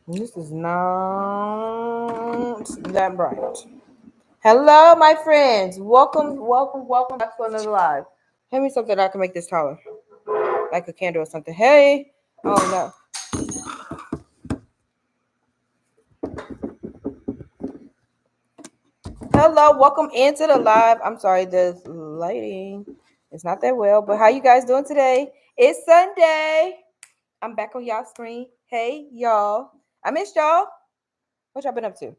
This is not that bright. Hello, my friends. Welcome back to another live. Hand me something that I can make this taller, like a candle or something. Hey. Oh no. Hello, welcome into the live. I'm sorry, the lighting is not that well, but how you guys doing today? It's Sunday. I'm back on y'all screen. Hey, y'all. I missed y'all. What y'all been up to?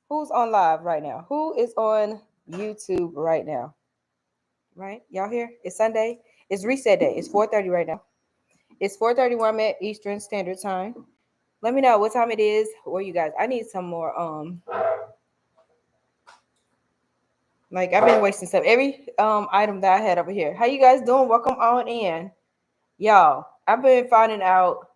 Who's on live right now? Who is on YouTube right now? Right? Y'all here? It's Sunday. It's reset day. It's 4:30 right now. It's 4:30 where I'm at Eastern Standard Time. Let me know what time it is. Where you guys? I need some more. Like I've been wasting stuff. Every item that I had over here. How you guys doing? Welcome on in, y'all. I've been finding out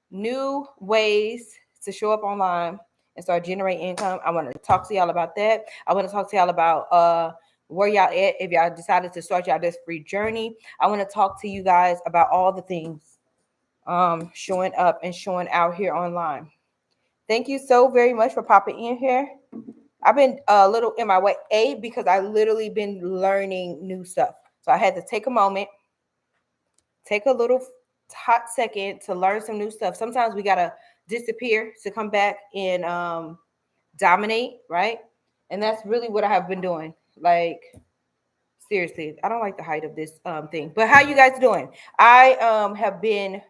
new ways to show up online and start generating income. I want to talk to y'all about that. I want to talk to y'all about where y'all at if y'all decided to start y'all this free journey. I want to talk to you guys about all the things showing up and showing out here online. Thank you so very much for popping in here. I've been a little in my way, because I literally been learning new stuff. So I had to take a moment, take a little hot second to learn some new stuff. Sometimes we gotta disappear to come back and dominate, right? And that's really what I have been doing. Like seriously, I don't like the height of this thing. But how you guys doing? I have been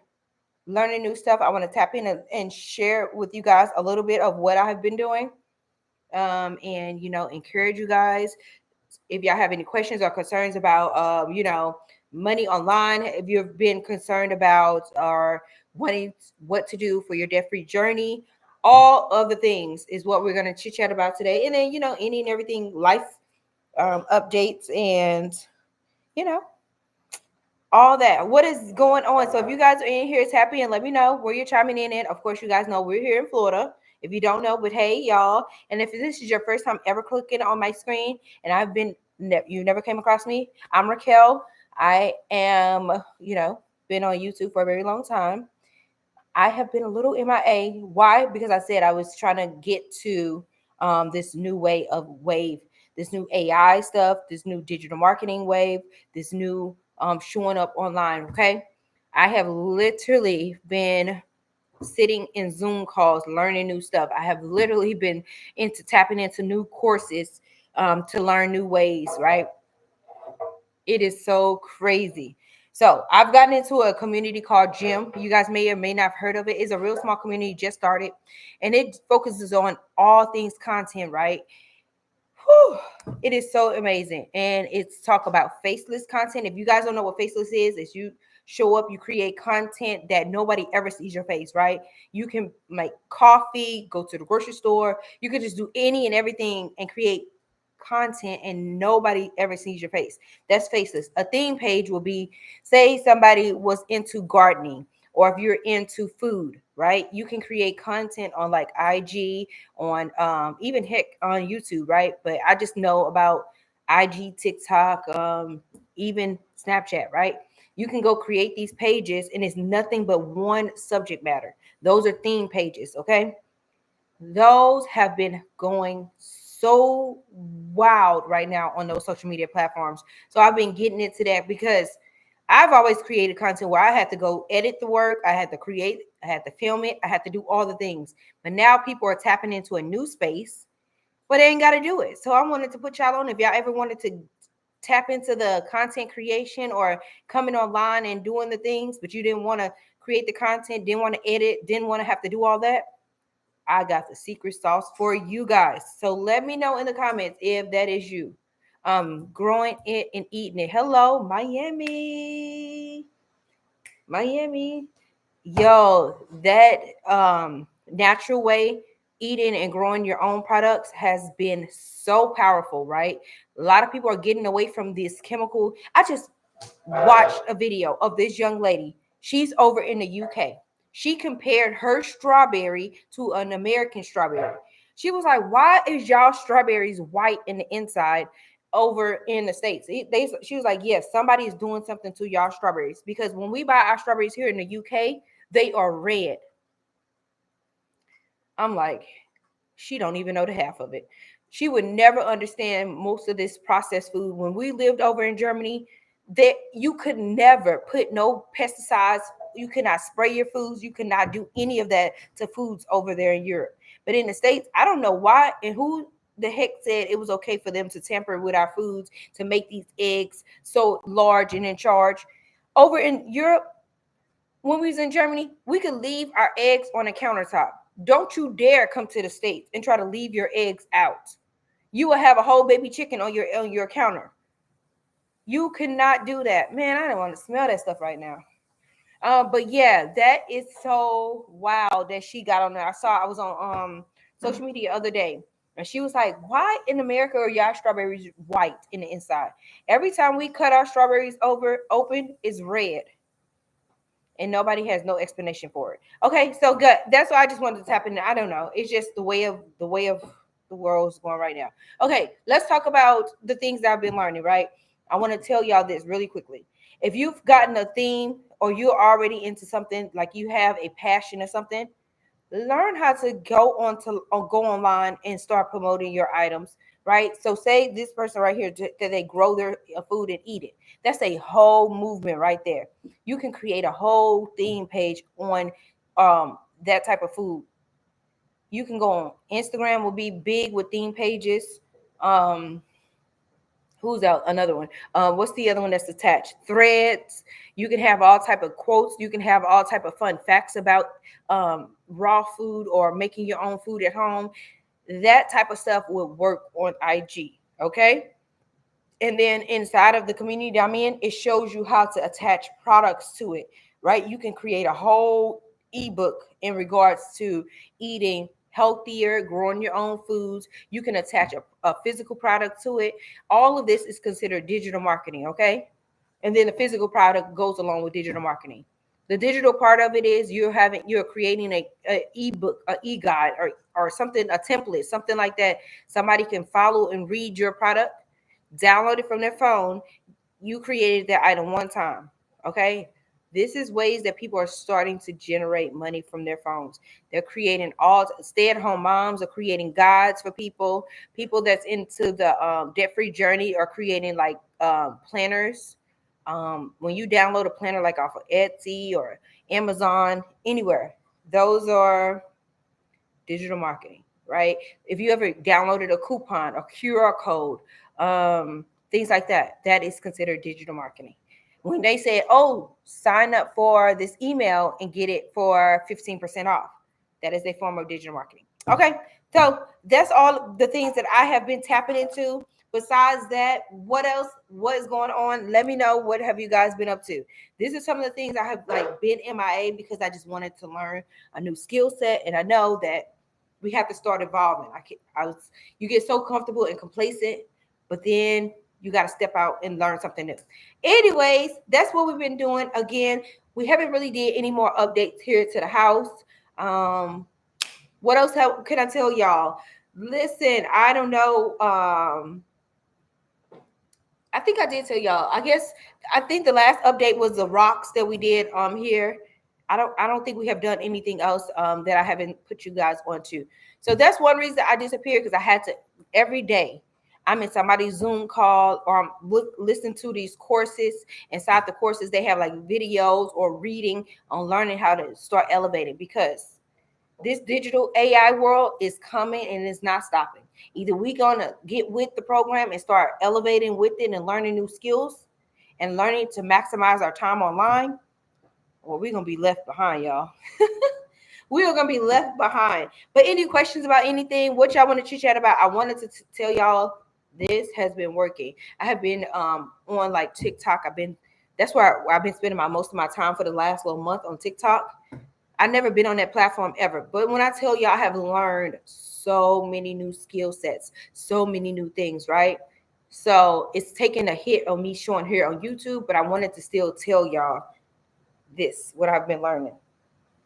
learning new stuff. I want to tap in and share with you guys a little bit of what I have been doing. And encourage you guys if y'all have any questions or concerns about money online, if you've been concerned about or wanting what to do for your debt-free journey, all of the things is what we're going to chit chat about today. And then any and everything life updates and you know all that. What is going on? So if you guys are in here, tap in. Let me know where you're chiming in. Of course, you guys know we're here in Florida. If you don't know, but hey, y'all. And if this is your first time ever clicking on my screen, and you never came across me, I'm Raquel. I am, been on YouTube for a very long time. I have been a little MIA. Why? Because I said I was trying to get to this new way of wave, this new AI stuff, this new digital marketing wave, this new showing up online. Okay. I have literally been sitting in Zoom calls, learning new stuff. I have literally been into tapping into new courses to learn new ways, right? It is so crazy. So I've gotten into a community called Gym. You guys may or may not have heard of it. It's a real small community, just started, and it focuses on all things content, right? Whew, it is so amazing. And it's talk about faceless content. If you guys don't know what faceless is, it's you show up, you create content that nobody ever sees your face, right? You can make coffee, go to the grocery store, you can just do any and everything and create content and nobody ever sees your face. That's faceless. A theme page will be, say somebody was into gardening, or if you're into food, right? You can create content on like IG, on even heck on YouTube, right? But I just know about IG, TikTok, even Snapchat, right? You can go create these pages and it's nothing but one subject matter. Those are theme pages, okay? Those have been going so wild right now on those social media platforms. So I've been getting into that because I've always created content where I had to go edit the work, I had to create, I had to film it, I had to do all the things. But now people are tapping into a new space, but they ain't got to do it. So I wanted to put y'all on if y'all ever wanted to tap into the content creation or coming online and doing the things, but you didn't want to create the content, didn't want to edit, didn't want to have to do all that. I got the secret sauce for you guys. So let me know in the comments if that is you. Growing it and eating it. Hello, Miami. Miami. Yo, that natural way eating and growing your own products has been so powerful, right? A lot of people are getting away from this chemical. I just watched a video of this young lady. She's over in the UK. She compared her strawberry to an American strawberry. She was like, why is y'all strawberries white in the inside over in the States. She was like, yes, somebody is doing something to y'all strawberries, because when we buy our strawberries here in the UK, they are red. I'm like, she don't even know the half of it. She would never understand most of this processed food. When we lived over in Germany, that you could never put no pesticides. You cannot spray your foods. You cannot do any of that to foods over there in Europe. But in the States, I don't know why and who the heck said it was okay for them to tamper with our foods to make these eggs so large and in charge. Over in Europe, when we was in Germany, we could leave our eggs on a countertop. Don't you dare come to the States and try to leave your eggs out. You will have a whole baby chicken on your counter. You cannot do that. Man, I don't want to smell that stuff right now. But yeah, that is so wild that she got on there. I was on social media the other day, and she was like, why in America are y'all strawberries white in the inside? Every time we cut our strawberries open, it's red. And nobody has no explanation for it. Okay, so good. That's why I just wanted to tap in. I don't know. It's just the way of the world's going right now. Okay, let's talk about the things that I've been learning, right? I want to tell y'all this really quickly. If you've gotten a theme or you're already into something, like you have a passion or something, learn how to go online and start promoting your items, right? So say this person right here that they grow their food and eat it. That's a whole movement right there. You can create a whole theme page on that type of food. You can go on Instagram, will be big with theme pages. Who's out? Another one. What's the other one that's attached? Threads. You can have all type of quotes. You can have all type of fun facts about raw food or making your own food at home. That type of stuff will work on IG. Okay. And then inside of the community that I'm in, it shows you how to attach products to it, right? You can create a whole ebook in regards to eating healthier, growing your own foods. You can attach a physical product to it. All of this is considered digital marketing, okay? And then the physical product goes along with digital marketing. The digital part of it is you're creating a ebook, a e-guide, or something, a template, something like that. Somebody can follow and read your product, download it from their phone. You created that item one time. Okay. This is ways that people are starting to generate money from their phones. They're creating, all stay-at-home moms are creating guides for people. People that's into the debt-free journey are creating like planners. When you download a planner like off of Etsy or Amazon, anywhere, those are digital marketing, right? If you ever downloaded a coupon, a QR code, things like that, that is considered digital marketing. When they say, oh, sign up for this email and get it for 15% off, that is a form of digital marketing. Okay, so that's all the things that I have been tapping into. Besides that, what else? What is going on? Let me know. What have you guys been up to? This is some of the things I have like been MIA because I just wanted to learn a new skill set, and I know that we have to start evolving. You get so comfortable and complacent, but then you got to step out and learn something new. Anyways, that's what we've been doing. Again, we haven't really did any more updates here to the house. What else can I tell y'all? Listen, I don't know. I think I did tell y'all. I think the last update was the rocks that we did here. I don't think we have done anything else that I haven't put you guys onto. So that's one reason I disappeared, because I had to every day. I'm in somebody's Zoom call, or I'm listening to these courses. Inside the courses, they have like videos or reading on learning how to start elevating, because this digital AI world is coming and it's not stopping. Either we gonna get with the program and start elevating with it and learning new skills and learning to maximize our time online, or we're gonna be left behind, y'all. We are gonna be left behind. But any questions about anything, what y'all want to chit chat about? I wanted to tell y'all this has been working. I have been on like TikTok. That's where I've been spending most of my time for the last little month on TikTok. I've never been on that platform ever. But when I tell you I have learned so many new skill sets, so many new things, right? So it's taking a hit on me showing here on YouTube, but I wanted to still tell y'all what I've been learning.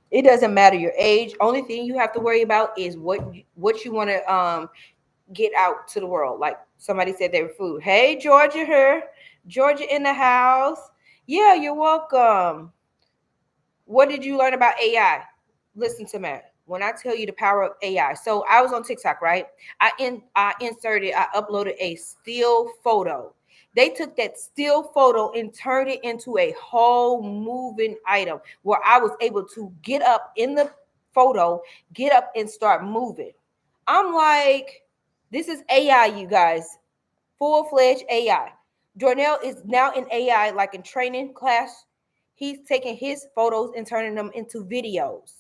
It doesn't matter your age. Only thing you have to worry about is what you want to get out to the world. Like somebody said they were food. Hey, Georgia here. Georgia in the house. Yeah, you're welcome. What did you learn about AI? Listen to me. When I tell you the power of AI. So I was on TikTok, right? I uploaded a still photo. They took that still photo and turned it into a whole moving item where I was able to get up in the photo, get up and start moving. I'm like, this is AI, you guys. Full-fledged AI. Darnell is now in AI, like in training class. He's taking his photos and turning them into videos.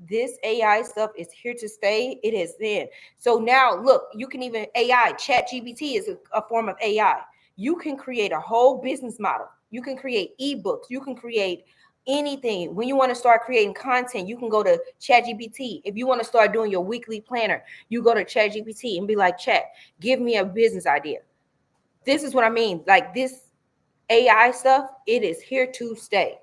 This AI stuff is here to stay. It has been. So now look, you can even AI, Chat GPT is a form of AI. You can create a whole business model. You can create ebooks. You can create anything. When you want to start creating content, you can go to Chat GPT. If you want to start doing your weekly planner, you go to Chat GPT and be like, Chat, give me a business idea. This is what I mean. Like this AI stuff, it is here to stay.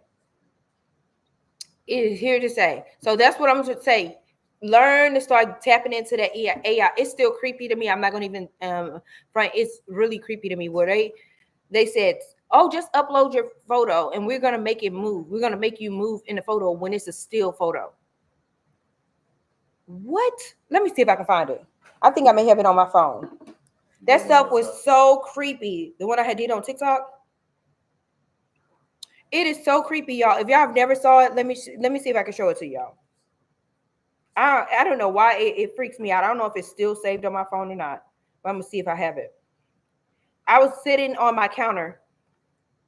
It is here to stay. So that's what I'm going to say. Learn to start tapping into that AI. It's still creepy to me. I'm not going to even front. It's really creepy to me where they said, oh, just upload your photo and we're going to make it move. We're going to make you move in the photo when it's a still photo. What? Let me see if I can find it. I think I may have it on my phone. That stuff was so creepy. The one I had did on TikTok. It is so creepy, y'all. If y'all have never saw it, let me see if I can show it to y'all. I don't know why it freaks me out. I don't know if it's still saved on my phone or not. But I'm gonna see if I have it. I was sitting on my counter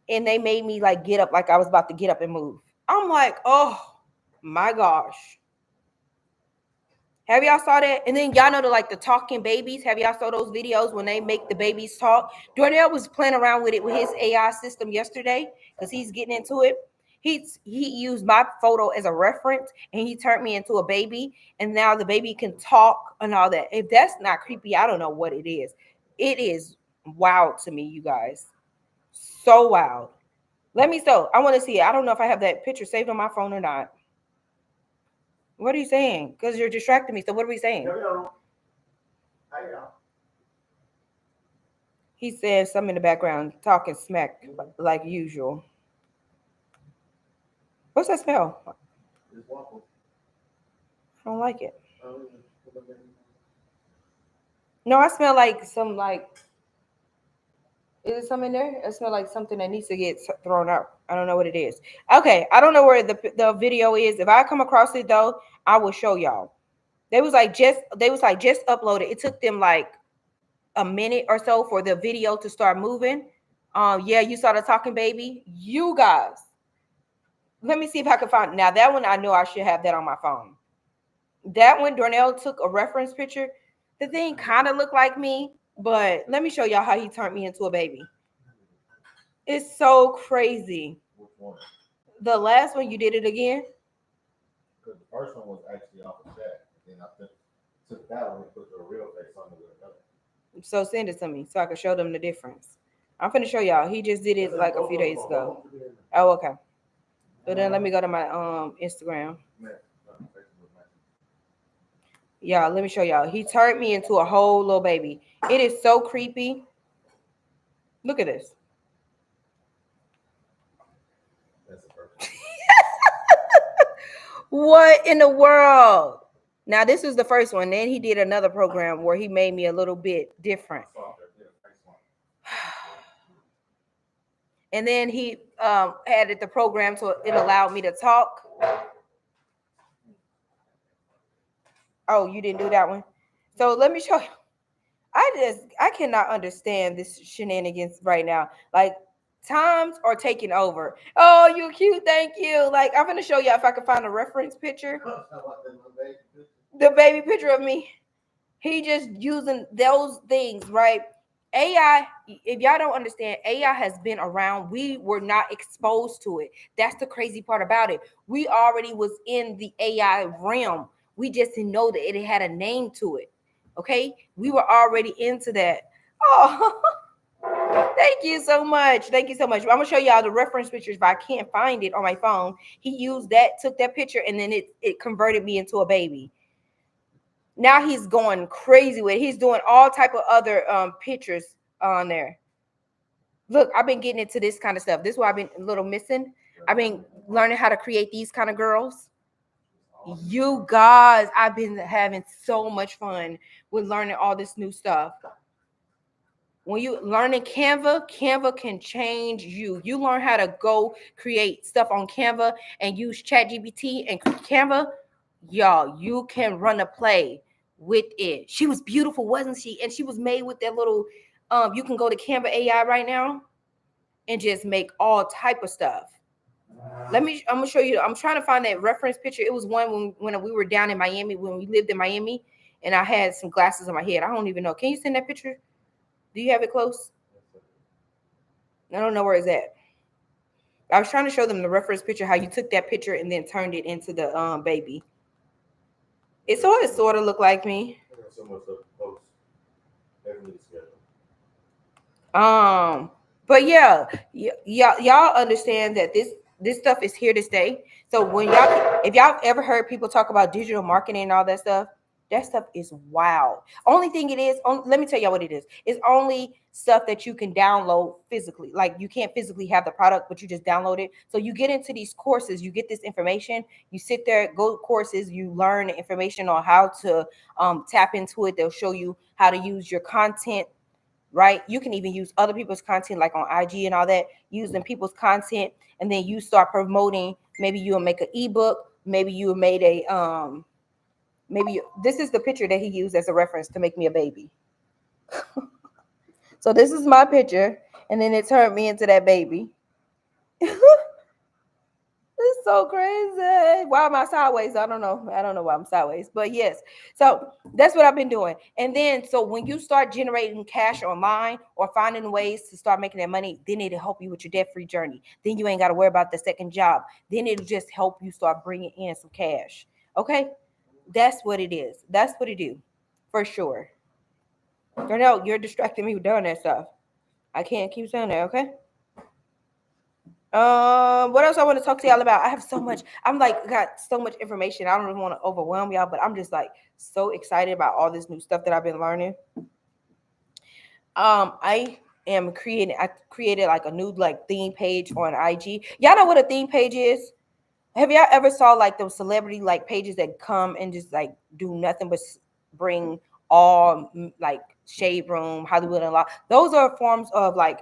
and they made me like get up like I was about to get up and move. I'm like, oh my gosh. Have y'all saw that? And then y'all know the talking babies. Have y'all saw those videos when they make the babies talk? Darnell was playing around with it with his AI system yesterday because he's getting into it. He used my photo as a reference and he turned me into a baby. And now the baby can talk and all that. If that's not creepy, I don't know what it is. It is wild to me, you guys. So wild. I want to see it. I don't know if I have that picture saved on my phone or not. What are you saying? Because you're distracting me. So what are we saying? He said something in the background, talking smack like usual. What's that smell? I don't like it. No, I smell like some is it something in there? I smell like something that needs to get thrown out. I don't know what it is. Okay, I don't know where the video is. If I come across it though, I will show y'all. They was like just upload it. It took them like a minute or so for the video to start moving. Yeah, you saw the talking baby. You guys, let me see if I can find it. Now that one I know I should have that on my phone. That one Darnell took a reference picture. The thing kind of looked like me, but let me show y'all how he turned me into a baby. It's so crazy. Which one? The last one, you did it again? Because the first one was actually off the chat. Then I took that one and put the real face on it. So send it to me so I can show them the difference. I'm finna show y'all. He just did it like a few days ago. Oh, okay. So then let me go to my Instagram. Y'all, let me show y'all. He turned me into a whole little baby. It is so creepy. Look at this. What in the world? Now this was the first one. Then he did another program where he made me a little bit different. And then he added the program so it allowed me to talk. Oh, you didn't do that one? So let me show you. I cannot understand this shenanigans right now. Like times are taking over. Oh, you cute, thank you. Like I'm gonna show you if I can find a reference picture. The baby picture of me. He just using those things, right? AI, if y'all don't understand, AI has been around. We were not exposed to it. That's the crazy part about it. We already was in the AI realm. We just didn't know that it had a name to it. Okay, we were already into that. Oh, thank you so much. Thank you so much. I'm gonna show y'all the reference pictures, but I can't find it on my phone. He used that, took that picture, and then it converted me into a baby. Now he's going crazy with it. He's doing all type of other pictures on there. Look, I've been getting into this kind of stuff. This is why I've been a little missing. I've been learning how to create these kind of girls. You guys, I've been having so much fun with learning all this new stuff. When you learning Canva can change you. You learn how to go create stuff on Canva and use ChatGPT and Canva, y'all, you can run a play with it. She was beautiful, wasn't she? And she was made with that little you can go to Canva AI right now and just make all type of stuff. I'm gonna show you. I'm trying to find that reference picture. It was one when we were down in Miami, when we lived in Miami, and I had some glasses on my head. I don't even know. Can you send that picture? Do you have it close? I don't know where it's at. I was trying to show them the reference picture, how you took that picture and then turned it into the baby. It sort of looked like me. But yeah, y'all understand that this stuff is here to stay. So if y'all ever heard people talk about digital marketing and all that stuff is wow. Only thing it is, let me tell y'all what it is. It's only stuff that you can download physically. Like you can't physically have the product, but you just download it. So you get into these courses, you get this information, you sit there, go to courses, you learn the information on how to tap into it. They'll show you how to use your content. Right? You can even use other people's content, like on IG and all that, using people's content, and then you start promoting. Maybe you'll make an ebook. Maybe you made a this is the picture that he used as a reference to make me a baby. So this is my picture, and then it turned me into that baby. It's so crazy. Why am I sideways? I don't know why I'm sideways, but yes. So that's what I've been doing. And then, so when you start generating cash online or finding ways to start making that money, then it'll help you with your debt-free journey. Then you ain't got to worry about the second job. Then it'll just help you start bringing in some cash. Okay. That's what it is. That's what it do for sure. No, you're distracting me with doing that stuff. I can't keep saying that. Okay. What else I want to talk to y'all about? I have so much. I'm like got so much information. I don't even want to overwhelm y'all, but I'm just like so excited about all this new stuff that I've been learning. I created like a new like theme page on IG. Y'all know what a theme page is? Have y'all ever saw like those celebrity like pages that come and just like do nothing but bring all like Shade Room, Hollywood Unlocked? Those are forms of like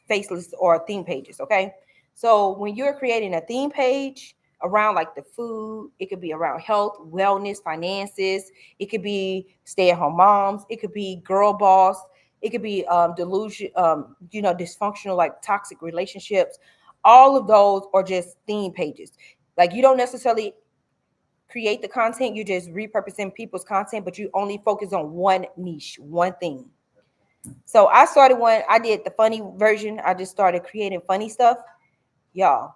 faceless or theme pages. Okay. So when you're creating a theme page around like the food, it could be around health, wellness, finances. It could be stay-at-home moms. It could be girl boss. It could be delusion, dysfunctional, like toxic relationships. All of those are just theme pages. Like you don't necessarily create the content, you just repurposing people's content, but you only focus on one niche, one thing. So I started I did the funny version. I just started creating funny stuff. Y'all,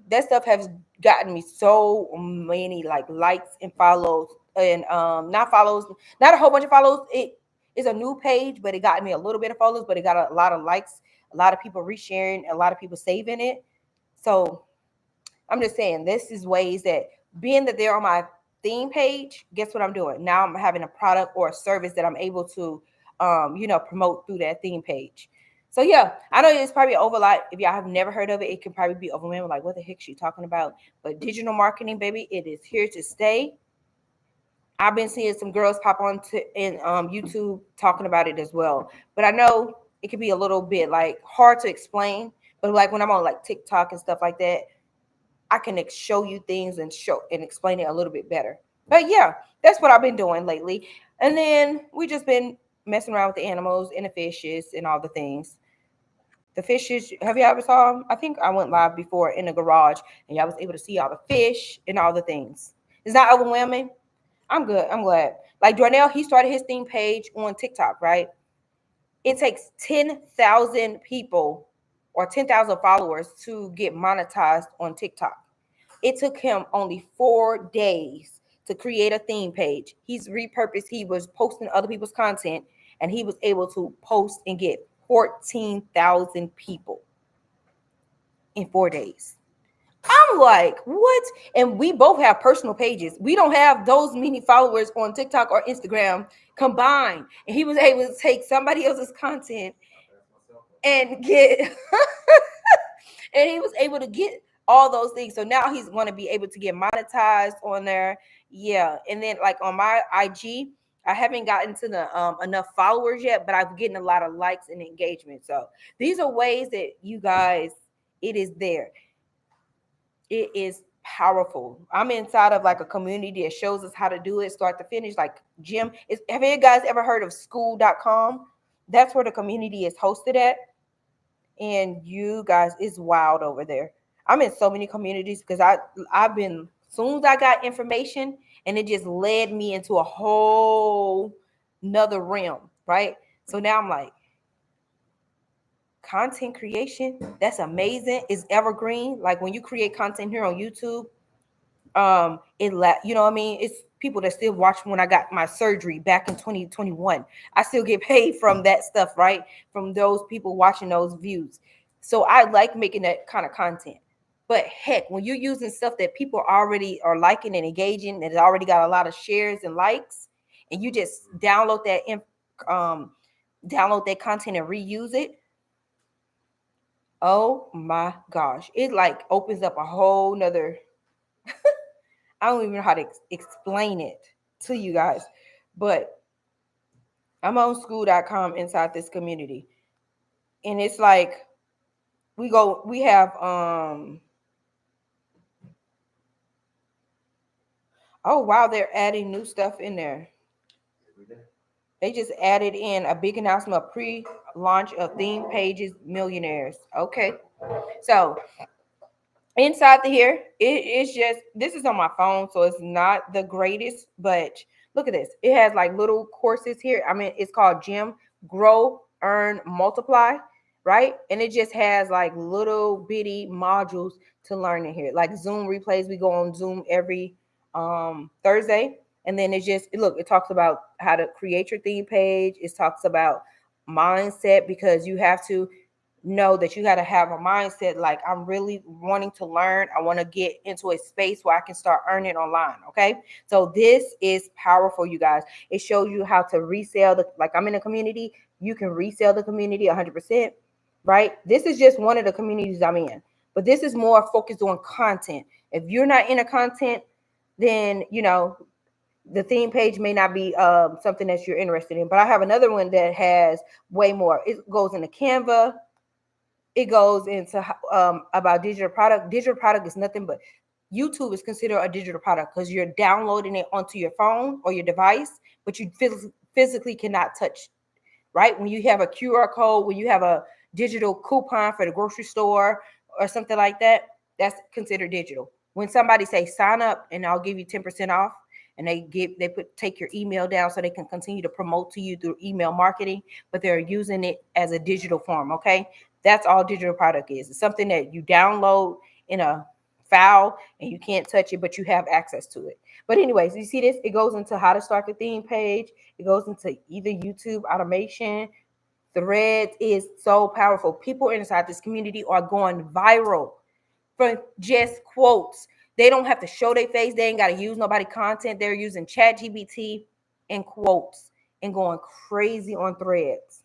that stuff has gotten me so many like likes and follows and not follows, not a whole bunch of follows. It is a new page, but it got me a little bit of follows, but it got a lot of likes, a lot of people resharing, a lot of people saving it. So I'm just saying this is ways that being that they're on my theme page, guess what I'm doing? Now I'm having a product or a service that I'm able to promote through that theme page. So yeah, I know it's probably over a lot. If y'all have never heard of it, it can probably be overwhelming. Like, what the heck is she talking about? But digital marketing, baby, it is here to stay. I've been seeing some girls pop on in YouTube talking about it as well. But I know it can be a little bit like hard to explain. But like when I'm on like TikTok and stuff like that, I can show you things and show and explain it a little bit better. But yeah, that's what I've been doing lately. And then we just been messing around with the animals and the fishes and all the things. The fishes, have you ever saw them? I think I went live before in the garage and y'all was able to see all the fish and all the things. It's not overwhelming. I'm good. I'm glad. Like Darnell, he started his theme page on TikTok, right? It takes 10,000 people or 10,000 followers to get monetized on TikTok. It took him only 4 days to create a theme page. He was posting other people's content and he was able to post and get 14,000 people in 4 days. I'm like, what? And we both have personal pages. We don't have those many followers on TikTok or Instagram combined. And he was able to take somebody else's content and get and he was able to get all those things. So now he's going to be able to get monetized on there. Yeah. And then like on my IG, I haven't gotten to the enough followers yet, but I'm getting a lot of likes and engagement. So these are ways that you guys, it is there. It is powerful. I'm inside of like a community that shows us how to do it start to finish. Like Jim, have you guys ever heard of school.com? That's where the community is hosted at. And you guys, it's wild over there. I'm in so many communities because I've been, as soon as I got information, and it just led me into a whole nother realm, right? So now I'm like, content creation, that's amazing. It's evergreen. Like when you create content here on YouTube, you know what I mean? It's people that still watch when I got my surgery back in 2021. I still get paid from that stuff, right? From those people watching those views. So I like making that kind of content. But heck, when you're using stuff that people already are liking and engaging, that has already got a lot of shares and likes, and you just um download that content and reuse it, oh my gosh, it like opens up a whole nother, I don't even know how to explain it to you guys, but I'm on school.com inside this community. And it's like we have oh wow, they're adding new stuff in there. They just added in a big announcement of pre-launch of theme pages millionaires. Okay. So inside the here, it's just, this is on my phone, so it's not the greatest, but look at this. It has like little courses here. I mean, it's called Gym Grow, Earn, Multiply, right? And it just has like little bitty modules to learn in here, like Zoom replays. We go on Zoom every Thursday, and then it's just, look, it talks about how to create your theme page. It talks about mindset, because you have to know that you got to have a mindset like, I'm really wanting to learn. I want to get into a space where I can start earning online. Okay. So this is powerful, you guys. It shows you how to resell like I'm in a community. You can resell the community 100%. Right. This is just one of the communities I'm in, but this is more focused on content. If you're not in a content, then, the theme page may not be something that you're interested in. But I have another one that has way more. It goes into Canva. It goes into about digital product. Digital product is nothing but, YouTube is considered a digital product because you're downloading it onto your phone or your device, but you physically cannot touch, right? When you have a QR code, when you have a digital coupon for the grocery store or something like that, that's considered digital. When somebody say sign up and I'll give you 10% off, and take your email down so they can continue to promote to you through email marketing, but they're using it as a digital form. Okay. That's all digital product is. It's something that you download in a file and you can't touch it, but you have access to it. But anyways, you see this, it goes into how to start the theme page. It goes into either YouTube automation. Threads is so powerful. People inside this community are going viral for just quotes. They don't have to show their face. They ain't got to use nobody content. They're using ChatGPT and quotes and going crazy on Threads.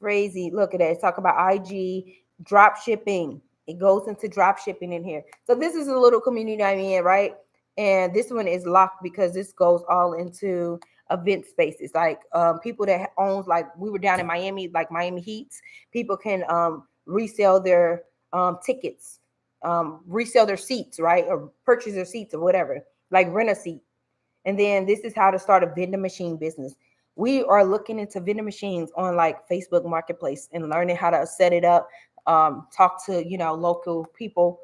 Crazy. Look at that. Talk about IG, drop shipping. It goes into drop shipping in here. So this is a little community I'm in, right? And this one is locked because this goes all into event spaces. Like people that owns, like we were down in Miami, like Miami Heats. People can resell their tickets, resell their seats, right? Or purchase their seats or whatever, like rent a seat. And then this is how to start a vending machine business. We are looking into vending machines on like Facebook Marketplace and learning how to set it up, talk to, local people.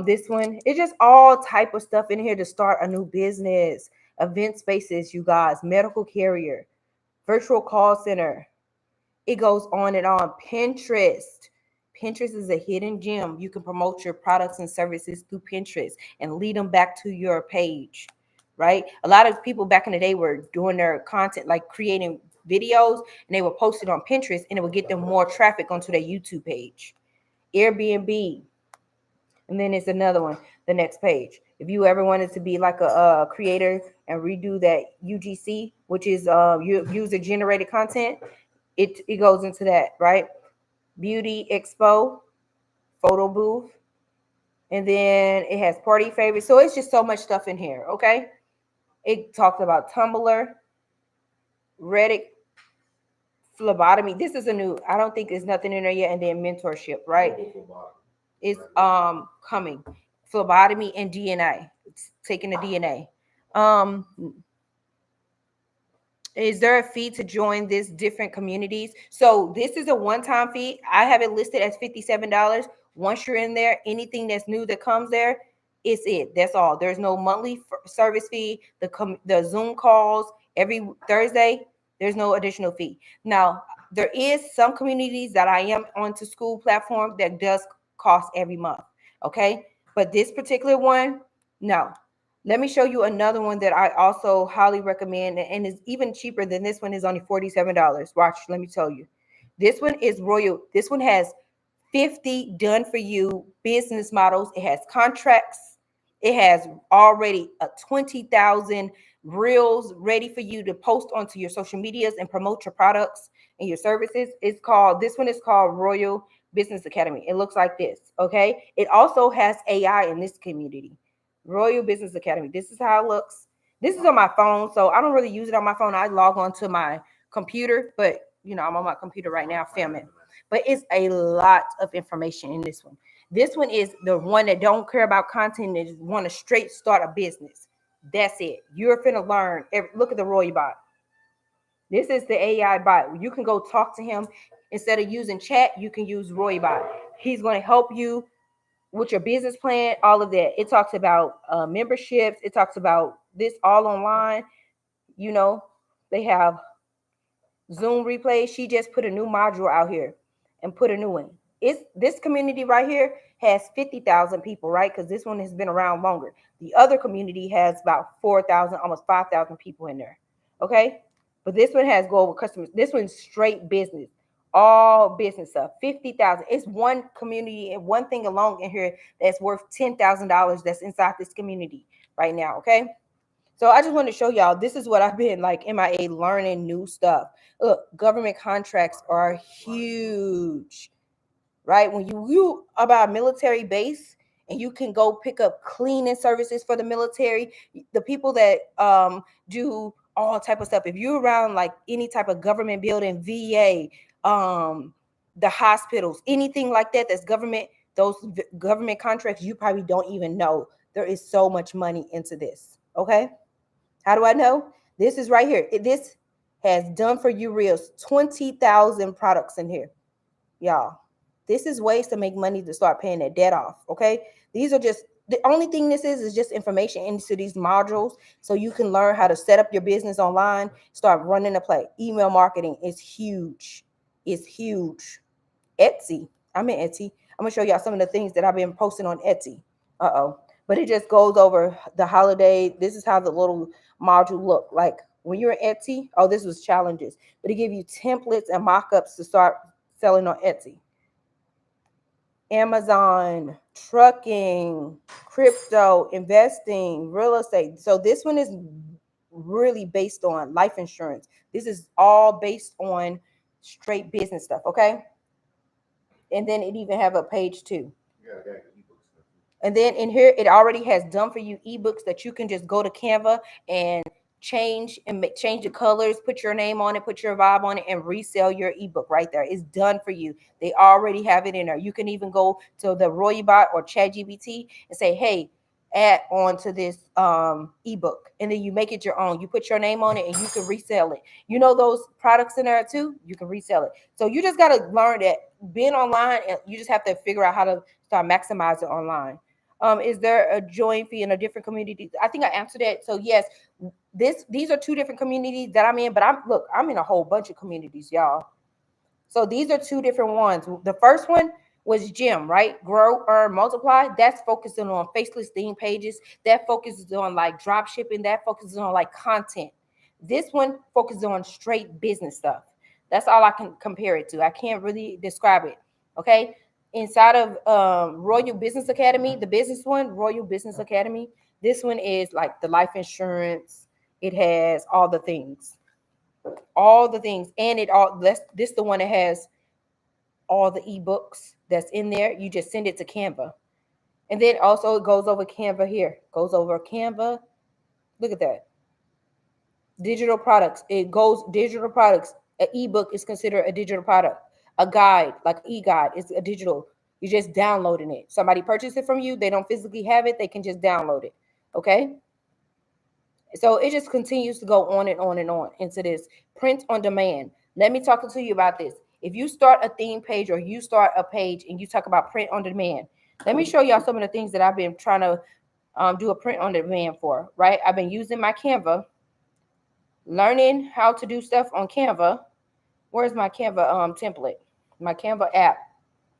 This one, it's just all type of stuff in here to start a new business, event spaces, you guys, medical carrier, virtual call center. It goes on and on. Pinterest. Pinterest is a hidden gem. You can promote your products and services through Pinterest and lead them back to your page, right? A lot of people back in the day were doing their content, like creating videos, and they would post it on Pinterest, and it would get them more traffic onto their YouTube page. Airbnb. And then it's another one, the next page. If you ever wanted to be like a creator and redo that UGC, which is user generated content, it goes into that, right? Beauty expo, photo booth, and then it has party favorites. So it's just so much stuff in here, okay? It talks about Tumblr, Reddit, phlebotomy. This is a new, I don't think there's nothing in there yet. And then mentorship, right? It's coming. Phlebotomy and DNA. It's taking the DNA. Is there a fee to join this different communities? So this is a one-time fee. I have it listed as $57. Once you're in there, anything that's new that comes there, it's it. That's all. There's no monthly service fee. The Zoom calls every Thursday, there's no additional fee. Now, there is some communities that I am on to school platform that does cost every month. Okay. But this particular one, no. Let me show you another one that I also highly recommend, and is even cheaper than this one. Is only $47. Watch, let me tell you. This one is Royal. This one has 50 done for you business models. It has contracts. It has already a 20,000 reels ready for you to post onto your social medias and promote your products and your services. This one is called Royal Business Academy. It looks like this, okay? It also has AI in this community. Royal Business Academy. This is how it looks. This is on my phone, so I don't really use it on my phone. I log on to my computer, but I'm on my computer right now filming. But it's a lot of information in this one. This one is the one that don't care about content and just want to straight start a business. That's it. You're finna learn. Look at the Royal bot. This is the AI bot. You can go talk to him. Instead of using chat, you can use Roy bot. He's going to help you with your business plan, all of that. It talks about memberships. It talks about this all online. They have Zoom replays. She just put a new module out here and put a new one. This community right here has 50,000 people, right? Because this one has been around longer. The other community has about 4,000, almost 5,000 people in there. Okay. But this one has global customers. This one's straight business, all business stuff. 50,000. It's one community and one thing alone in here that's worth $10,000 that's inside this community right now. Okay. So I just want to show y'all, this is what I've been like MIA learning new stuff. Look, government contracts are huge, right? When you about a military base and you can go pick up cleaning services for the military, the people that do all type of stuff. If you're around like any type of government building, VA, the hospitals, anything like that, that's government, those government contracts, you probably don't even know. There is so much money into this. Okay. How do I know? This is right here. This has done for you reels, 20,000 products in here. Y'all, this is ways to make money to start paying that debt off. Okay. These are just the only thing this is just information into these modules so you can learn how to set up your business online, start running a play. Email marketing is huge. It's huge. Etsy. I'm in Etsy. I'm gonna show y'all some of the things that I've been posting on Etsy. But it just goes over the holiday. This is how the little module look like when you're in Etsy. Oh, this was challenges, but it give you templates and mock-ups to start selling on Etsy. Amazon, trucking, crypto, investing, real estate. So this one is really based on life insurance. This is all based on straight business stuff. Okay. And then it even have a page 2. Yeah. And then in here, it already has done for you ebooks that you can just go to Canva and change the colors, put your name on it, put your vibe on it, and resell your ebook right there. It's done for you. They already have it in there. You can even go to the Roybot or ChatGPT and say, hey, add on to this ebook, and then you make it your own. You put your name on it and you can resell it. Those products in there too, you can resell it. So you just got to learn that being online, and you just have to figure out how to start maximizing online. Is there a join fee in a different community? I think I answered that. So yes, these are 2 different communities that I'm in, but I'm in a whole bunch of communities, y'all. So these are 2 different ones. The first one was GEM, right? Grow, Earn, Multiply. That's focusing on faceless theme pages. That focuses on like drop shipping. That focuses on like content. This one focuses on straight business stuff. That's all I can compare it to. I can't really describe it. Okay. inside of Royal Business Academy, the business one, Royal Business Academy. This one is like the life insurance. It has all the things, and it all. This the one that has all the ebooks that's in there. You just send it to Canva, and then also it goes over Canva here. Goes over Canva. Look at that. Digital products. It goes digital products. An ebook is considered a digital product. A guide, like e-guide, is a digital. You're just downloading it. Somebody purchased it from you. They don't physically have it. They can just download it. Okay. So it just continues to go on and on and on into this print on demand. Let me talk to you about this. If you start a theme page or you start a page and you talk about print on demand, let me show y'all some of the things that I've been trying to do a print on demand for, right? I've been using my Canva, learning how to do stuff on Canva. Where's my Canva template? My Canva app.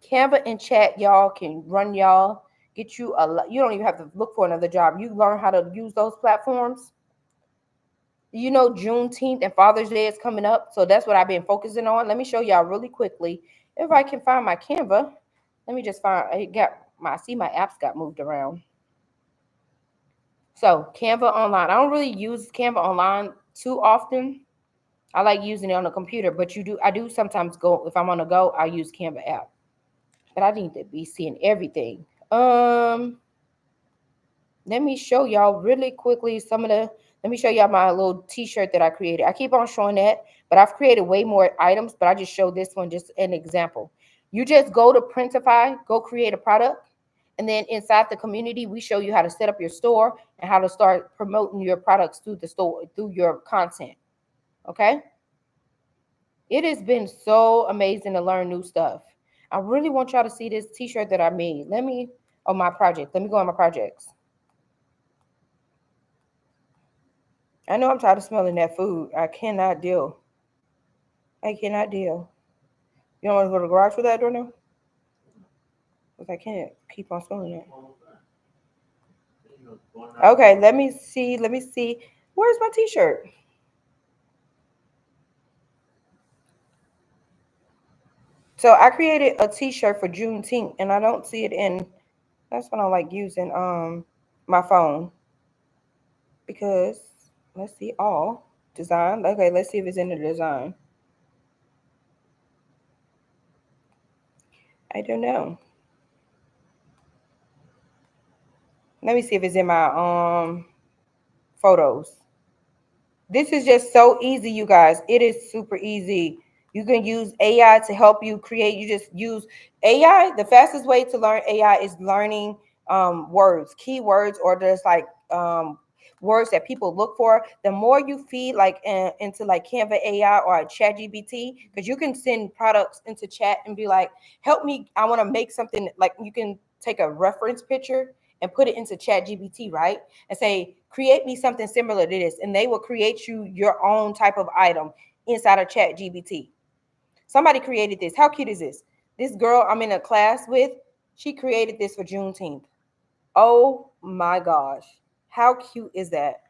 Canva and chat, y'all can run y'all, get you a lot. You don't even have to look for another job. You learn how to use those platforms. You know, Juneteenth and Father's Day is coming up. So that's what I've been focusing on. Let me show y'all really quickly. If I can find my Canva, let me just find, I see my apps got moved around. So Canva online. I don't really use Canva online too often. I like using it on the computer, but I do sometimes go, if I'm on the go, I use Canva app. But I need to be seeing everything. Let me show y'all really quickly let me show y'all my little t-shirt that I created. I keep on showing that, but I've created way more items, but I just showed this one, just an example. You just go to Printify, go create a product, and then inside the community, we show you how to set up your store and how to start promoting your products through the store, through your content. Okay? It has been so amazing to learn new stuff. I really want y'all to see this t-shirt that I made. My project. Let me go on my projects. I know I'm tired of smelling that food. I cannot deal. I cannot deal. You don't want to go to the garage for that door now? Because I can't keep on smelling it. Okay, let me see. Let me see. Where's my t-shirt? So I created a t-shirt for Juneteenth, and I don't see it in. That's when I like using my phone, because let's see, all design. Okay, let's see if it's in the design. I don't know. Let me see if it's in my photos. This is just so easy, you guys. It is super easy. You can use AI to help you create. You just use AI. The fastest way to learn AI is learning words, keywords, or just like words that people look for. The more you feed like into like Canva AI or Chat GPT, because you can send products into chat and be like, help me, I want to make something. Like, you can take a reference picture and put it into Chat GPT, right? And say, create me something similar to this. And they will create you your own type of item inside of Chat GPT. Somebody created this. How cute is this? This girl I'm in a class with, she created this for Juneteenth. Oh my gosh. How cute is that?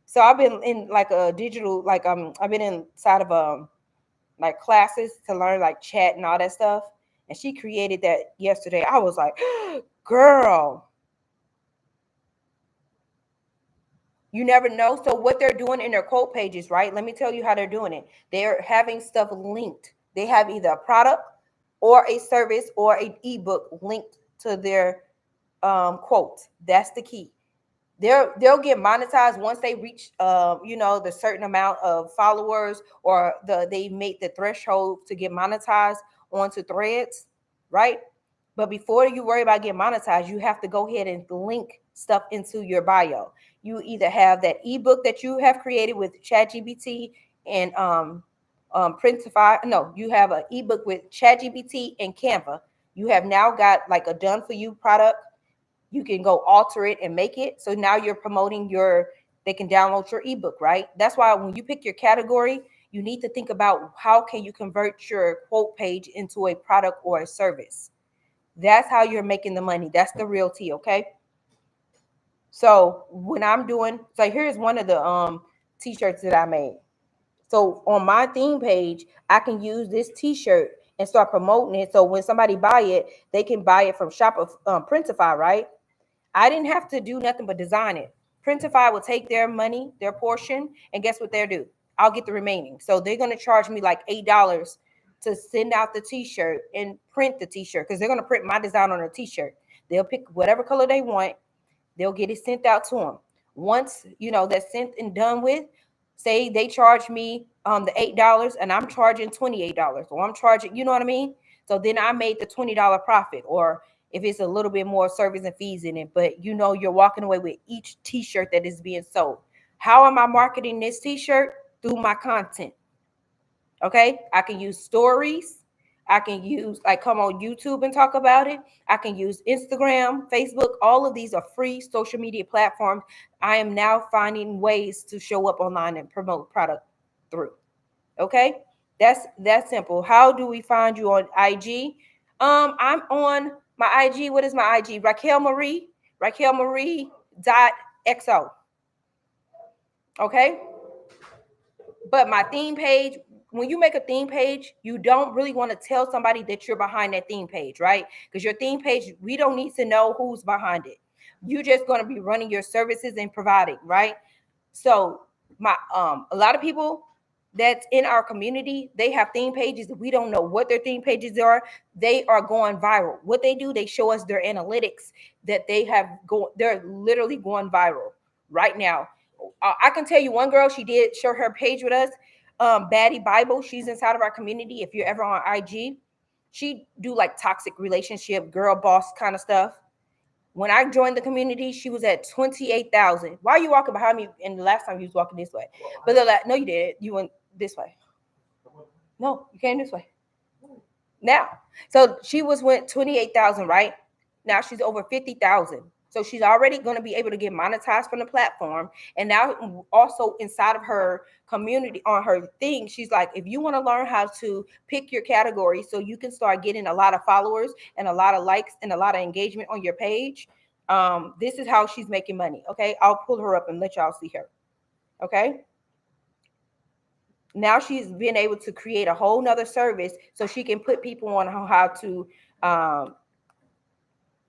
So I've been in like a digital, like I've been inside of like classes to learn like chat and all that stuff. And she created that yesterday. I was like, girl, you never know. So what they're doing in their quote pages, right? Let me tell you how they're doing it. They're having stuff linked. They have either a product or a service or an ebook linked to their quotes. That's the key. They'll get monetized once they reach the certain amount of followers, or they make the threshold to get monetized onto Threads, right? But before you worry about getting monetized, you have to go ahead and link stuff into your bio. You either have that ebook that you have created with ChatGPT and Printify. No, you have an ebook with ChatGPT and Canva. You have now got like a done for you product. You can go alter it and make it. So now you're promoting they can download your ebook, right? That's why when you pick your category, you need to think about how can you convert your quote page into a product or a service. That's how you're making the money. That's the real tea, okay? So here's one of the t-shirts that I made. So on my theme page, I can use this t-shirt and start promoting it. So when somebody buy it, they can buy it from Printify, right? I didn't have to do nothing but design it. Printify will take their money, their portion, and guess what they'll do? I'll get the remaining. So they're going to charge me like $8 to send out the t-shirt and print the t-shirt, because they're going to print my design on a t-shirt. They'll pick whatever color they want. They'll get it sent out to them. Once, that's sent and done with, say they charge me the $8 and I'm charging $28, or I'm charging, you know what I mean? So then I made the $20 profit, or if it's a little bit more service and fees in it, but you're walking away with each t-shirt that is being sold. How am I marketing this t-shirt? Through my content. Okay, I can use stories. I can use, like, come on YouTube and talk about it. I can use Instagram, Facebook. All of these are free social media platforms. I am now finding ways to show up online and promote product through. Okay, that's simple. How do we find you on IG? I'm on my IG. What is my IG? Raquel Marie. RaquelMarie.xo. Okay, but my theme page, when you make a theme page, you don't really want to tell somebody that you're behind that theme page, right? Because your theme page, we don't need to know who's behind it. You're just going to be running your services and providing, right? So a lot of people that's in our community, they have theme pages that we don't know what their theme pages are. They are going viral. What they do, they show us their analytics that they have they're literally going viral right now. I can tell you one girl, she did share her page with us. Baddie Bible, she's inside of our community. If you're ever on IG, she do like toxic relationship, girl boss kind of stuff. When I joined the community, she was at 28,000. Why are you walking behind me? And the last time you was walking this way, but no, you did. You went this way. No, you came this way. Now, so she went 28,000, right? Now she's over 50,000. So she's already going to be able to get monetized from the platform. And now also inside of her community, on her thing, she's like, if you want to learn how to pick your category so you can start getting a lot of followers and a lot of likes and a lot of engagement on your page, this is how she's making money. Okay, I'll pull her up and let y'all see her. Okay. Now she's been able to create a whole nother service so she can put people on how to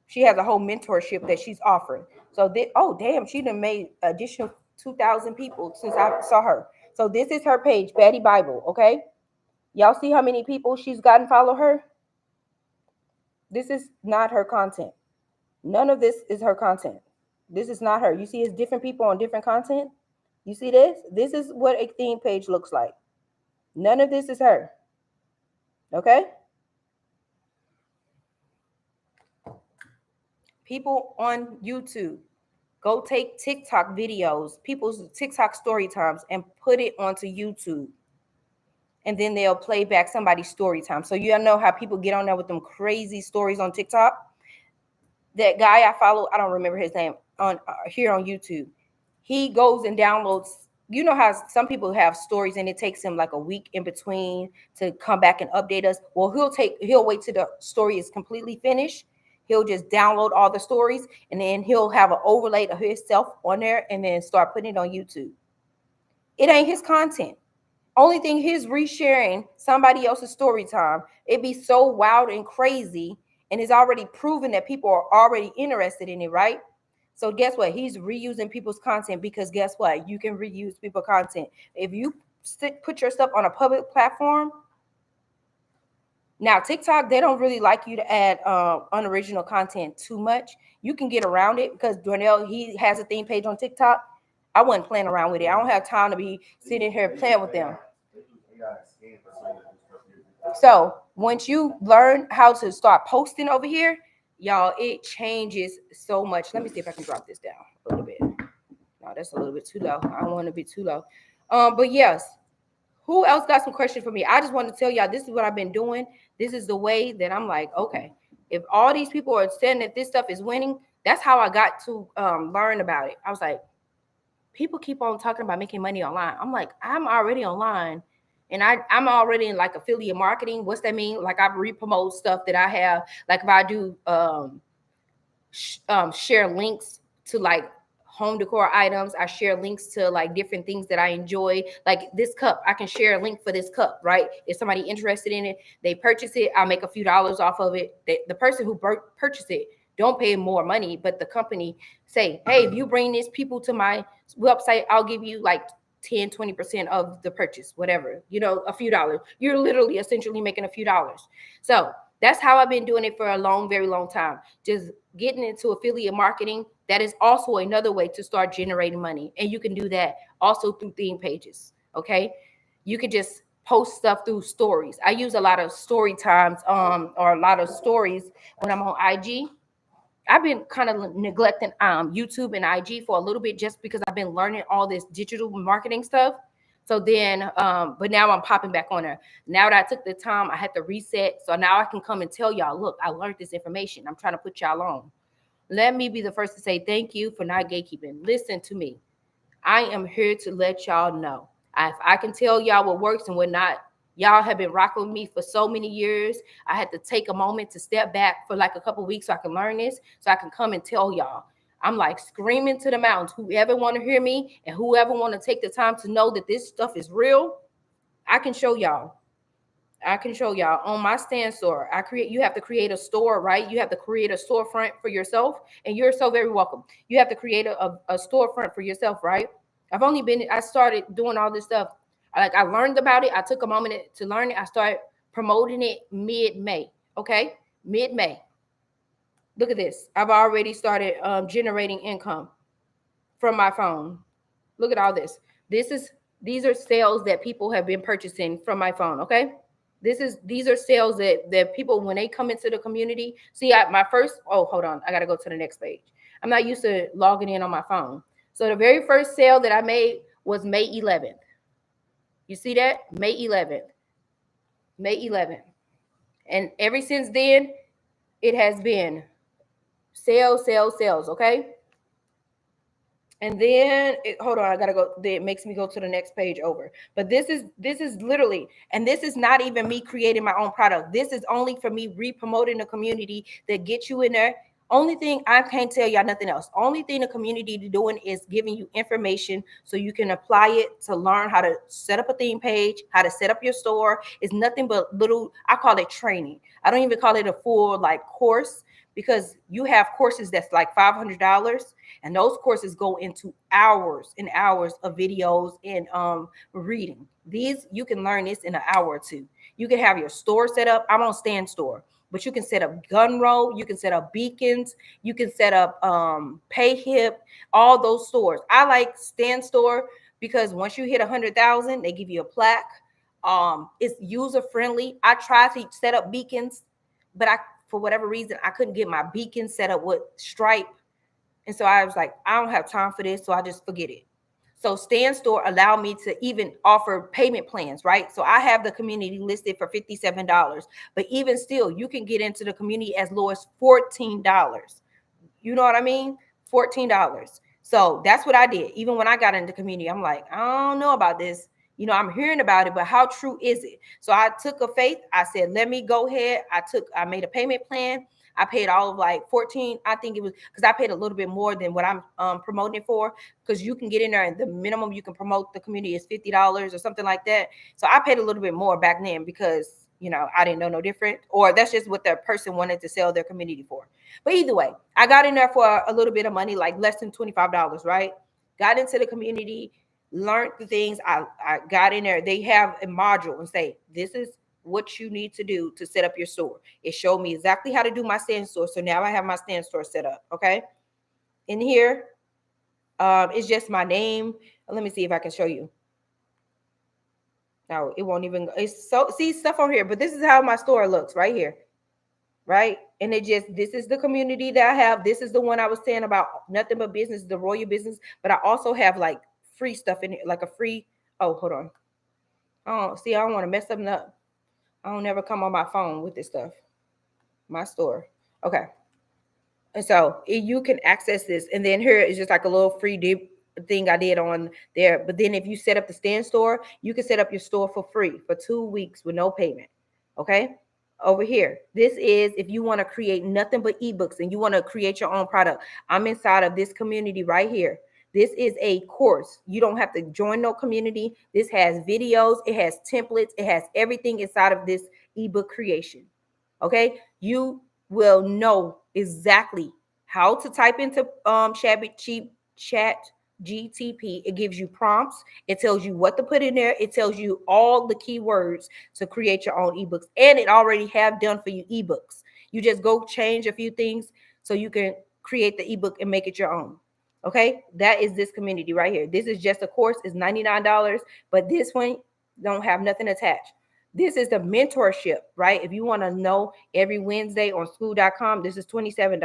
she has a whole mentorship that she's offering. So oh damn, she done made additional 2,000 people since I saw her. So this is her page, Baddie Bible. Okay, y'all see how many people she's gotten follow her? This is not her content. None of this is her content. This is not her. You see, it's different people on different content. You see this? This is what a theme page looks like. None of this is her. Okay? People on YouTube, go take TikTok videos, people's TikTok story times, and put it onto YouTube. And then they'll play back somebody's story time. So you know how people get on there with them crazy stories on TikTok? That guy I follow, I don't remember his name, on here on YouTube. He goes and downloads. You know how some people have stories and it takes him like a week in between to come back and update us. Well, he'll wait till the story is completely finished. He'll just download all the stories and then he'll have an overlay of himself on there and then start putting it on YouTube. It ain't his content. Only thing he's resharing somebody else's story time. It'd be so wild and crazy, and it's already proven that people are already interested in it, right? So guess what? He's reusing people's content, because guess what? You can reuse people's content. If you put your stuff on a public platform. Now, TikTok, they don't really like you to add unoriginal content too much. You can get around it because Darnell, he has a theme page on TikTok. I wasn't playing around with it. I don't have time to be sitting here playing with them. So once you learn how to start posting over here, y'all, it changes so much. Let me see if I can drop this down a little bit. No, that's a little bit too low. I don't want to be too low. But yes, who else got some questions for me? I just want to tell y'all, this is what I've been doing. This is the way that I'm like, okay, if all these people are saying that this stuff is winning, that's how I got to learn about it. I was like, people keep on talking about making money online. I'm like, I'm already online and I'm already in like affiliate marketing. What's that mean? Like I re-promote stuff that I have. Like if I do share links to like home decor items. I share links to like different things that I enjoy. Like this cup, I can share a link for this cup, right? If somebody interested in it, they purchase it, I'll make a few dollars off of it. The person who purchased it don't pay more money, but the company say, hey, if you bring these people to my website, I'll give you like 10-20% of the purchase, whatever, a few dollars. You're literally essentially making a few dollars. So that's how I've been doing it for a very long time. Just getting into affiliate marketing. That is also another way to start generating money. And you can do that also through theme pages. Okay. You could just post stuff through stories. I use a lot of story times, or a lot of stories when I'm on IG. I've been kind of neglecting YouTube and IG for a little bit just because I've been learning all this digital marketing stuff. So then, but now I'm popping back on there. Now that I took the time, I had to reset. So now I can come and tell y'all, look, I learned this information. I'm trying to put y'all on. Let me be the first to say thank you for not gatekeeping. Listen to me. I am here to let y'all know. If I can tell y'all what works and what not, y'all have been rocking with me for so many years. I had to take a moment to step back for like a couple weeks so I can learn this, so I can come and tell y'all. I'm like screaming to the mountains. Whoever want to hear me and whoever want to take the time to know that this stuff is real, I can show y'all. I can show y'all on my stand store. You have to create a store, right? You have to create a storefront for yourself, and you're so very welcome. You have to create a storefront for yourself, right? I started doing all this stuff. I learned about it. I took a moment to learn it. I started promoting it mid-May. Okay. Mid-May. Look at this. I've already started generating income from my phone. Look at all this. These are sales that people have been purchasing from my phone. Okay. These are sales that people, when they come into the community, see. Hold on, I gotta go to the next page. I'm not used to logging in on my phone. So the very first sale that I made was May 11th. You see that? May 11th. And ever since then, it has been sales, okay? And then hold on, I gotta go. It makes me go to the next page over. But this is literally, and this is not even me creating my own product. This is only for me re-promoting the community that gets you in there. Only thing, I can't tell y'all nothing else. Only thing the community is doing is giving you information so you can apply it to learn how to set up a theme page, how to set up your store. It's nothing but little, I call it training. I don't even call it a full like course, because you have courses that's like $500, and those courses go into hours and hours of videos and reading. These, you can learn this in an hour or two. You can have your store set up. I'm on Stand Store, but you can set up Gunroll, you can set up Beacons, you can set up PayHip, all those stores. I like Stand Store because once you hit 100,000, they give you a plaque. It's user friendly. I tried to set up Beacons, but for whatever reason, I couldn't get my beacon set up with Stripe. And so I was like, I don't have time for this. So I just forget it. So Stand Store allowed me to even offer payment plans, right? So I have the community listed for $57. But even still, you can get into the community as low as $14. You know what I mean? $14. So that's what I did. Even when I got into the community, I'm like, I don't know about this. I'm hearing about it, but how true is it? So I took a faith. I said, let me go ahead. I made a payment plan. I paid all of like 14. I think it was because I paid a little bit more than what I'm promoting it for, because you can get in there and the minimum you can promote the community is $50 or something like that. So I paid a little bit more back then because, I didn't know no different, or that's just what the person wanted to sell their community for. But either way, I got in there for a little bit of money, like less than $25, right? Got into the community, learned the things. I got in there. They have a module and say, this is what you need to do to set up your store. It showed me exactly how to do my Stand Store. So now I have my Stand Store set up. Okay. In here, it's just my name. Let me see if I can show you. No, it won't even. It's see stuff on here, but this is how my store looks right here. Right. And this is the community that I have. This is the one I was saying about nothing but business, the Royal Business. But I also have like free stuff in it, like a free. Oh, hold on. Oh, see, I don't want to mess something up. I don't never come on my phone with this stuff. My store. Okay. And so you can access this. And then here is just like a little free thing I did on there. But then if you set up the Stand Store, you can set up your store for free for 2 weeks with no payment. Okay. over here. This is if you want to create nothing but ebooks and you want to create your own product. I'm inside of this community right here. This is a course. You don't have to join no community. This has videos, it has templates, it has everything inside of this ebook creation. Okay, you will know exactly how to type into chat GTP. It gives you prompts. It tells you what to put in there. It tells you all the keywords to create your own ebooks, and it already have done for you ebooks. You just go change a few things so you can create the ebook and make it your own. Okay, that is this community right here. This is just a course. It's $99, but this one don't have nothing attached. This is the mentorship, right? If you want to know every Wednesday on school.com, this is $27.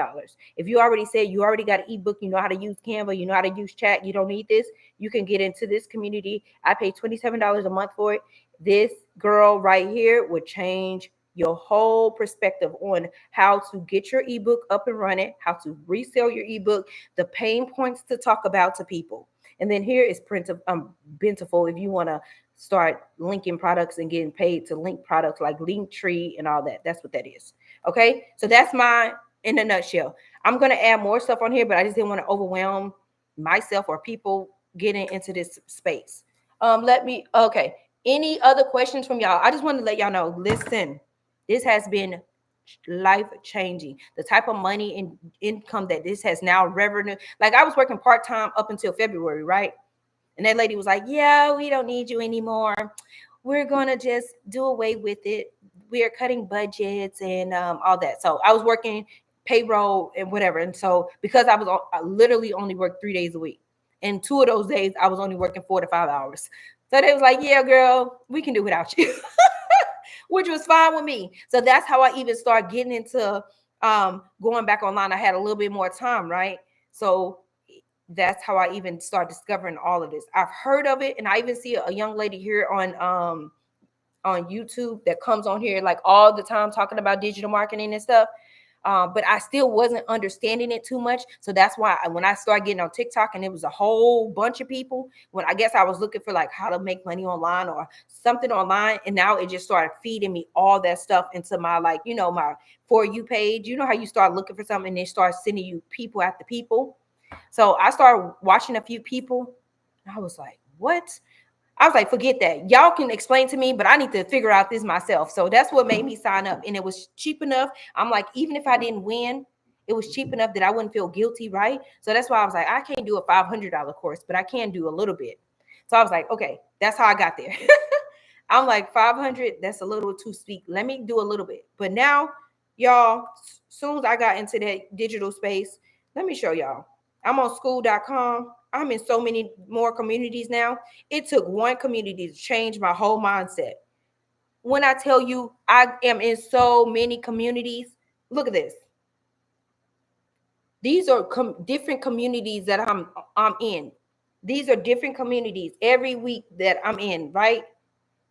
If you already said you already got an ebook, you know how to use Canva, you know how to use chat, you don't need this, you can get into this community. I pay $27 a month for it. This girl right here would change your whole perspective on how to get your ebook up and running, how to resell your ebook, the pain points to talk about to people. And then here is Printiful if you want to start linking products and getting paid to link products like Linktree and all that. That's what that is. Okay, so that's my in a nutshell. I'm going to add more stuff on here, but I just didn't want to overwhelm myself or people getting into this space. Okay, any other questions from y'all? I just want to let y'all know, listen, this has been life changing. The type of money and income that this has now revenue. Like I was working part-time up until February, right? And that lady was like, yeah, we don't need you anymore. We're going to just do away with it. We're cutting budgets and all that. So I was working payroll and whatever. And so because I literally only worked 3 days a week. And 2 of those days, I was only working 4 to 5 hours. So they was like, yeah, girl, we can do without you. Which was fine with me. So that's how I even started getting into going back online. I had a little bit more time, right? So that's how I even start discovering all of this. I've heard of it, and I even see a young lady here on YouTube that comes on here like all the time talking about digital marketing and stuff. But I still wasn't understanding it too much. So that's why when I started getting on TikTok and it was a whole bunch of people, when I guess I was looking for like how to make money online or something online. And now it just started feeding me all that stuff into my, like, you know, my For You page. You know how you start looking for something and they start sending you people after people. So I started watching a few people and I was like, what? I was like, forget that. Y'all can explain to me, but I need to figure out this myself. So that's what made me sign up. And it was cheap enough. I'm like, even if I didn't win, it was cheap enough that I wouldn't feel guilty, right? So that's why I was like, I can't do a $500 course, but I can do a little bit. So I was like, okay, that's how I got there. I'm like, 500, that's a little too steep. Let me do a little bit. But now, y'all, as soon as I got into that digital space, let me show y'all. I'm on school.com. I'm in so many more communities now. It took one community to change my whole mindset. When I tell you I am in so many communities, look at this. These are different communities that I'm in. These are different communities every week that I'm in, right?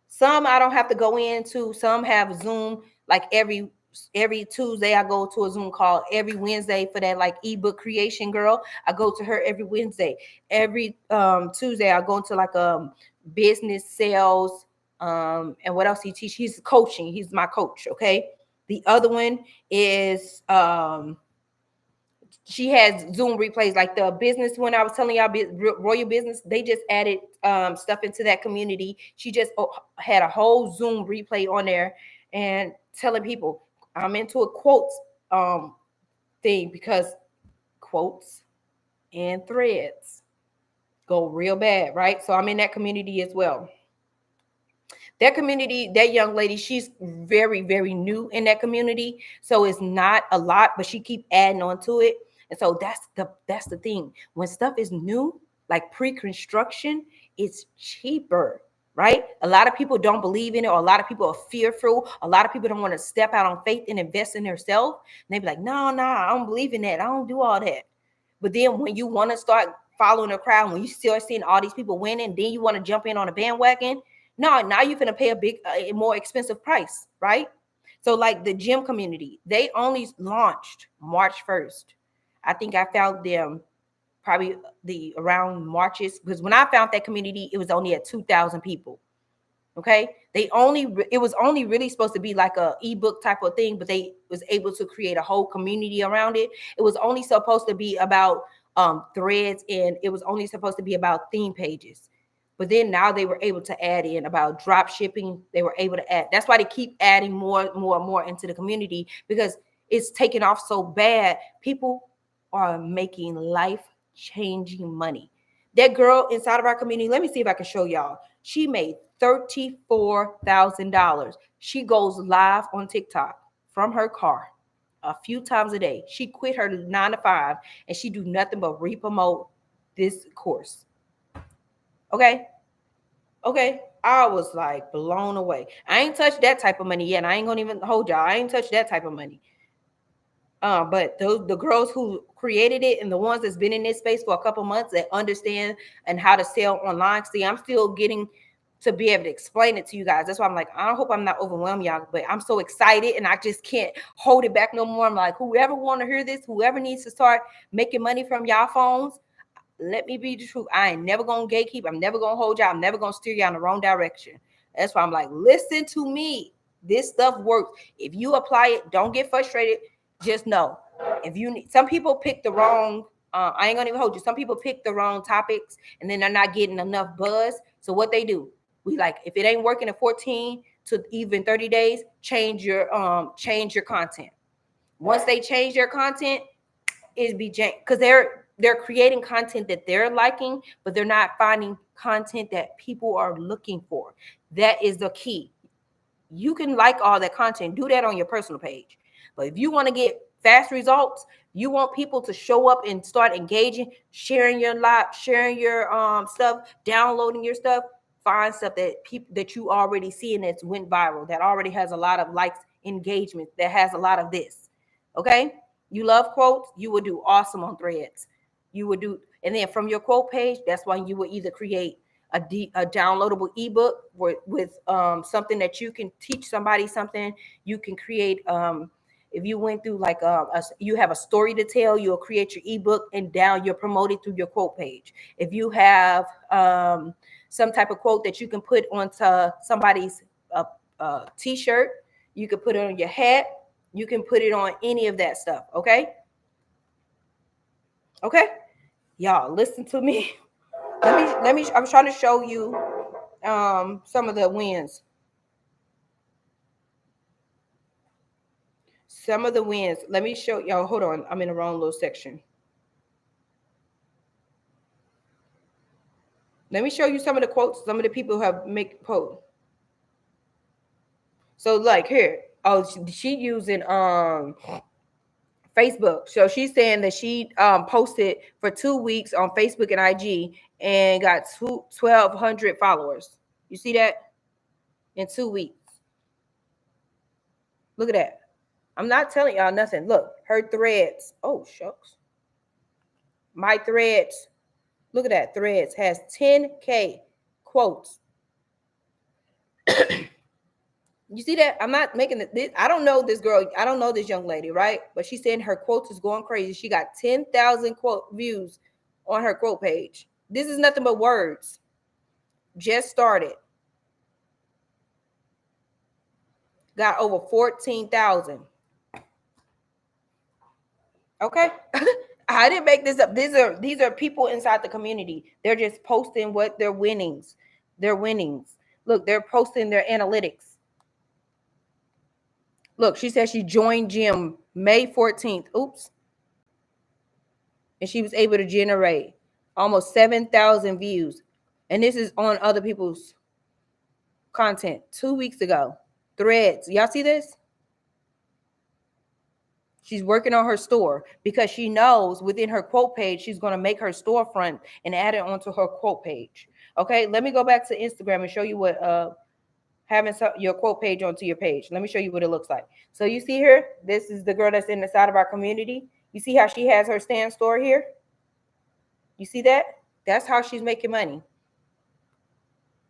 Some I don't have to go into. Some have Zoom. Like every Tuesday, I go to a Zoom call. Every Wednesday for that like ebook creation girl, I go to her every Wednesday. Every Tuesday, I go into like business sales. And what else he teach? He's coaching. He's my coach. Okay. The other one is she has Zoom replays, like the business one I was telling y'all, Royal Business. They just added stuff into that community. She just had a whole Zoom replay on there and telling people I'm into a quotes thing because quotes and threads go real bad, right? So I'm in that community as well. That community, that young lady, she's very, very new in that community. So it's not a lot, but she keep adding on to it. And so that's the thing. When stuff is new, like pre-construction, it's cheaper, right? A lot of people don't believe in it, or a lot of people are fearful. A lot of people don't want to step out on faith and invest in themselves. And they be like, no, I don't believe in that. I don't do all that. But then when you want to start following the crowd, when you still seeing all these people winning, then you want to jump in on a bandwagon. No, now you're going to pay a more expensive price, right? So like the gym community, they only launched March 1st. I think I found them probably around Marches, because when I found that community, it was only at 2,000 people. Okay, it was only really supposed to be like a ebook type of thing, but they was able to create a whole community around it. It was only supposed to be about threads, and it was only supposed to be about theme pages. But then now they were able to add in about drop shipping. They were able to add. That's why they keep adding more into the community, because it's taken off so bad. People are making life changing money. That girl inside of our community, let me see if I can show y'all. She made $34,000. She goes live on TikTok from her car a few times a day. She quit her 9 to 5 and she do nothing but re-promote this course. Okay. I was like blown away. I ain't touched that type of money yet. I ain't gonna even hold y'all. I ain't touched that type of money. But the girls who created it and the ones that's been in this space for a couple months that understand and how to sell online. See, I'm still getting to be able to explain it to you guys. That's why I'm like, I hope I'm not overwhelming y'all, but I'm so excited and I just can't hold it back no more. I'm like, whoever want to hear this, whoever needs to start making money from y'all phones, let me be the truth. I ain't never gonna gatekeep. I'm never gonna hold y'all. I'm never gonna steer y'all in the wrong direction. That's why I'm like, listen to me. This stuff works. If you apply it, don't get frustrated. Just know, if you need, some people pick the wrong. I ain't gonna even hold you. Some people pick the wrong topics, and then they're not getting enough buzz. So what they do, we like, if it ain't working in 14 to even 30 days, change your content. Once they change their content, is be because they're creating content that they're liking, but they're not finding content that people are looking for. That is the key. You can like all that content, do that on your personal page. But if you want to get fast results, you want people to show up and start engaging, sharing your live, sharing your stuff, downloading your stuff, find stuff that people that you already see and that's went viral, that already has a lot of likes, engagement, that has a lot of this. Okay? You love quotes, you would do awesome on Threads. You would do, and then from your quote page, that's when you would either create a downloadable ebook with something that you can teach somebody something. You can create if you went through like you have a story to tell, you'll create your ebook and you'll promote it through your quote page. If you have some type of quote that you can put onto somebody's t-shirt, you can put it on your hat, you can put it on any of that stuff. Okay, y'all listen to me. let me I'm trying to show you some of the wins. Some of the wins. Let me show y'all. Hold on. I'm in the wrong little section. Let me show you some of the quotes. Some of the people who have make quote. So like here. Oh, she using Facebook. So she's saying that she posted for 2 weeks on Facebook and IG and got 1,200 followers. You see that? In 2 weeks. Look at that. I'm not telling y'all nothing. Look, her threads. Oh, shucks. My threads. Look at that. Threads has 10K quotes. You see that? I'm not making it. I don't know this girl. I don't know this young lady, right? But she's saying her quotes is going crazy. She got 10,000 quote views on her quote page. This is nothing but words. Just started. Got over 14,000. Okay. I didn't make this up. These are people inside the community. They're just posting what their winnings. Their winnings. Look, they're posting their analytics. Look, she said she joined gym May 14th. Oops. And she was able to generate almost 7,000 views. And this is on other people's content 2 weeks ago. Threads. Y'all see this? She's working on her store because she knows within her quote page, she's going to make her storefront and add it onto her quote page. Okay, let me go back to Instagram and show you what having your quote page onto your page. Let me show you what it looks like. So you see here, this is the girl that's in the side of our community. You see how she has her stand store here? You see that? That's how she's making money.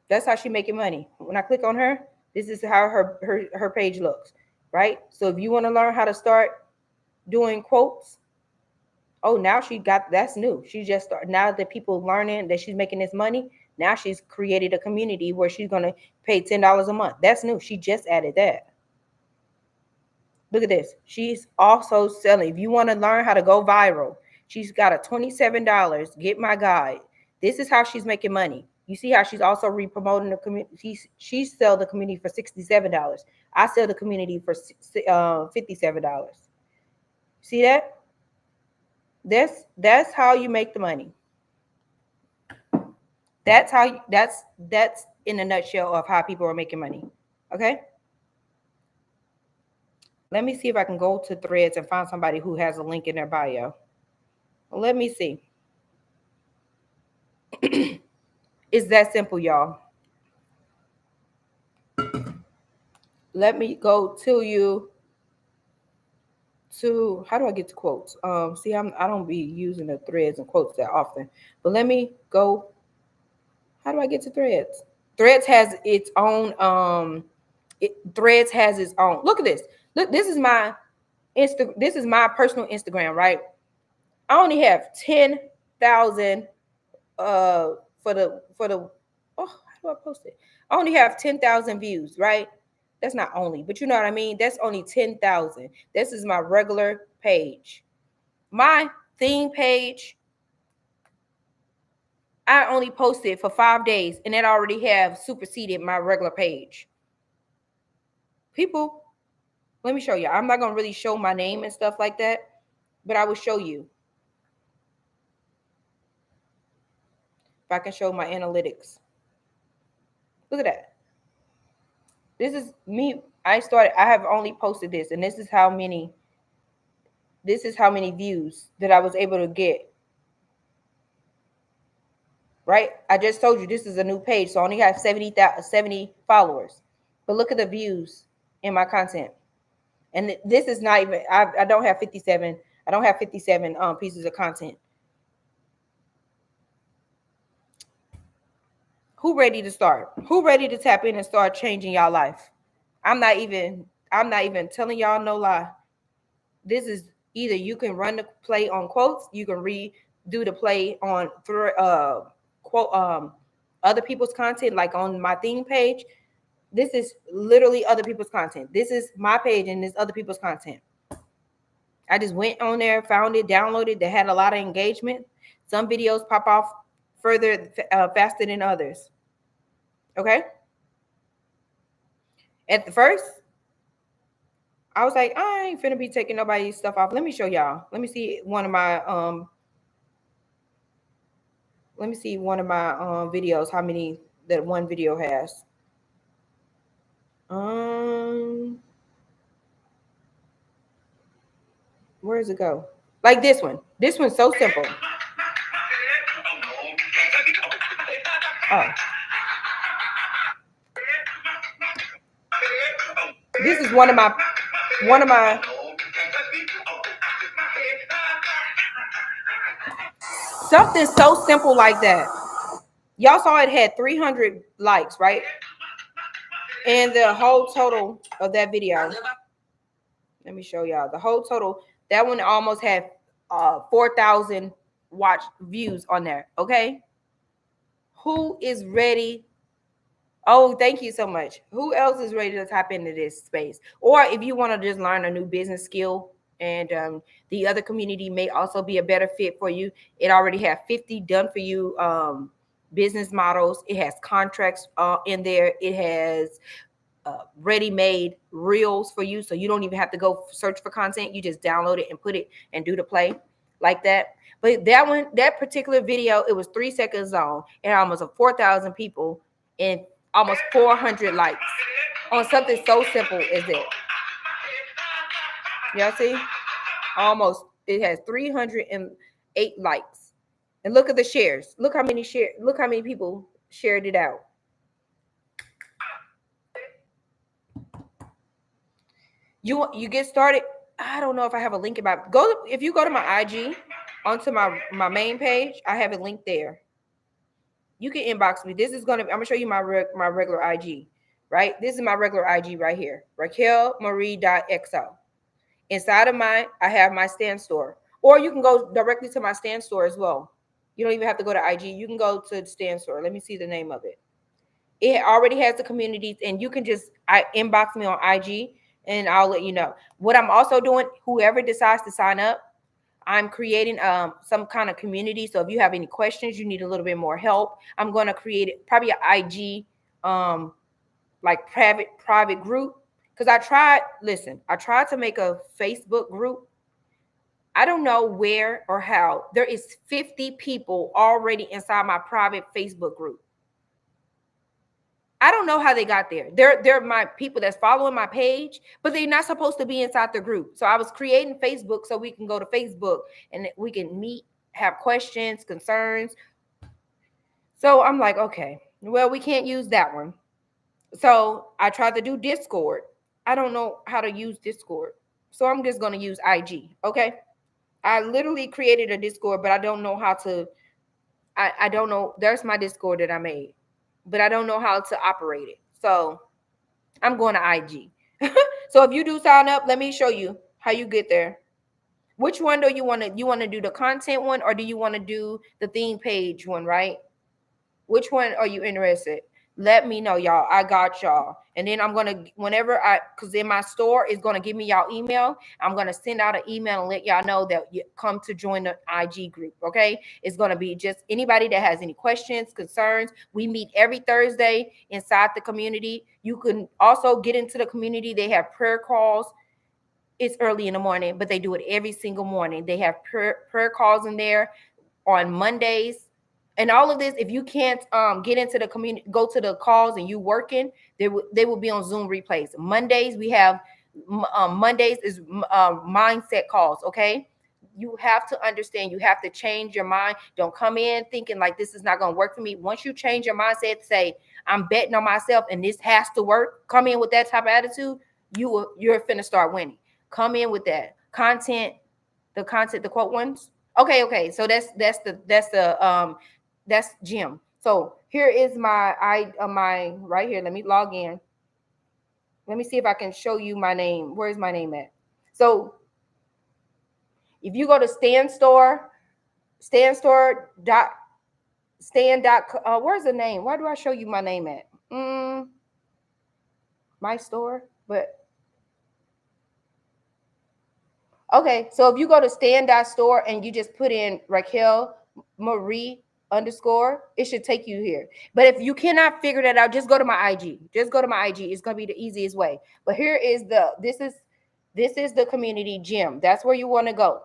That's how she's making money. When I click on her, this is how her page looks, right? So if you want to learn how to start doing quotes, Oh, now she got, that's new. She just started, now that people learning that she's making this money, now she's created a community where she's going to pay $10 a month. That's new. She just added that. Look at this. She's also selling. If you want to learn how to go viral, she's got a $27 get my guide. This is how she's making money. You see how she's also re-promoting the community. She sell the community for $67. I sell the community for $57. See that? That's how you make the money. That's how you, that's in a nutshell of how people are making money. Okay. Let me see if I can go to Threads and find somebody who has a link in their bio. Let me see. It's that simple, y'all. Let me go to you to, how do I get to quotes? See, I don't be using the Threads and quotes that often, but let me go. How do I get to Threads? Threads has its own Threads has its own. Look at this. Look, this is my this is my personal Instagram, right? I only have 10,000 for the oh, how do I post it? I only have 10,000 views, right? That's not only, but you know what I mean? That's only 10,000. This is my regular page. My theme page, I only posted for 5 days and it already have superseded my regular page. People, let me show you. I'm not going to really show my name and stuff like that, but I will show you. If I can show my analytics. Look at that. This is me. I have only posted this, and this is how many views that I was able to get. Right? I just told you this is a new page, so I only have 70 followers. But look at the views in my content. And this is not even, I don't have 57. I don't have 57 pieces of content. Who ready to start? Who ready to tap in and start changing y'all life? I'm not even telling y'all no lie. This is either you can run the play on quotes, you can redo the play on quote other people's content, like on my theme page. This is literally other people's content. This is my page and this other people's content. I just went on there, found it, downloaded. They had a lot of engagement. Some videos pop off further faster than others. Okay. At the first, I was like, I ain't finna be taking nobody's stuff off. Let me show y'all. Let me see one of my videos, how many that one video has. Where does it go? Like this one. This one's so simple. Oh. This is one of my something so simple like that. Y'all saw it had 300 likes, right? And the whole total of that video, let me show y'all the whole total. That one almost had 4,000 watch views on there. Okay. Who is ready? Oh, thank you so much. Who else is ready to tap into this space? Or if you want to just learn a new business skill and the other community may also be a better fit for you. It already have 50 done for you business models. It has contracts in there. It has ready-made reels for you, so you don't even have to go search for content. You just download it and put it and do the play like that. But that particular video, it was 3 seconds long and almost 4,000 people and almost 400 likes on something so simple as that. Y'all see? Almost, it has 308 likes. And look at the shares. Look how many people shared it out. You get started. I don't know if I have a link about if you go to my IG onto my main page, I have a link there. You can inbox me. I'm gonna show you my regular IG, right? This is my regular IG right here, RaquelMarie.xo. Inside of I have my stand store. Or you can go directly to my Stan Store as well. You don't even have to go to IG. You can go to the Stan Store. Let me see the name of it. It already has the communities, and you can just inbox me on IG, and I'll let you know. What I'm also doing, whoever decides to sign up, I'm creating some kind of community. So if you have any questions, you need a little bit more help, I'm going to create probably an IG like private group. Because I tried to make a Facebook group. I don't know where or how. There is 50 people already inside my private Facebook group. I don't know how they got there. They're my people that's following my page, but they're not supposed to be inside the group. So I was creating Facebook so we can go to Facebook and we can meet, have questions, concerns. So I'm like, okay, well, we can't use that one. So I tried to do Discord. I don't know how to use Discord. So I'm just going to use IG. Okay. I literally created a Discord, but I don't know how to. I don't know. There's my Discord that I made, but I don't know how to operate it. So I'm going to IG. So if you do sign up, let me show you how you get there. Which one do you want to? You want to do the content one, or do you want to do the theme page one, right? Which one are you interested? Let me know, y'all. I got y'all. And then I'm gonna, because in my store is gonna give me y'all email. I'm gonna send out an email and let y'all know that you come to join the IG group. Okay, it's gonna be just anybody that has any questions, concerns. We meet every Thursday inside the community. You can also get into the community. They have prayer calls. It's early in the morning, but they do it every single morning. They have prayer calls in there on Mondays. And all of this, if you can't get into the community, go to the calls and you working, they will be on Zoom replays. Mondays we have Mondays is mindset calls. Okay, you have to understand, you have to change your mind. Don't come in thinking like this is not going to work for me. Once you change your mindset, say I'm betting on myself and this has to work. Come in with that type of attitude, you're finna start winning. Come in with that content, the quote ones. Okay. So that's Jim. So here is my right here. Let me log in. Let me see if I can show you my name. Where's my name at? So if you go to Stan Store dot Stan dot where's the name? Why do I show you my name at? My store, but okay. So if you go to Stan.store and you just put in Raquel Marie _, it should take you here. But if you cannot figure that out, just go to my IG. Just go to my IG. It's gonna be the easiest way. But here is this is the community gym. That's where you want to go.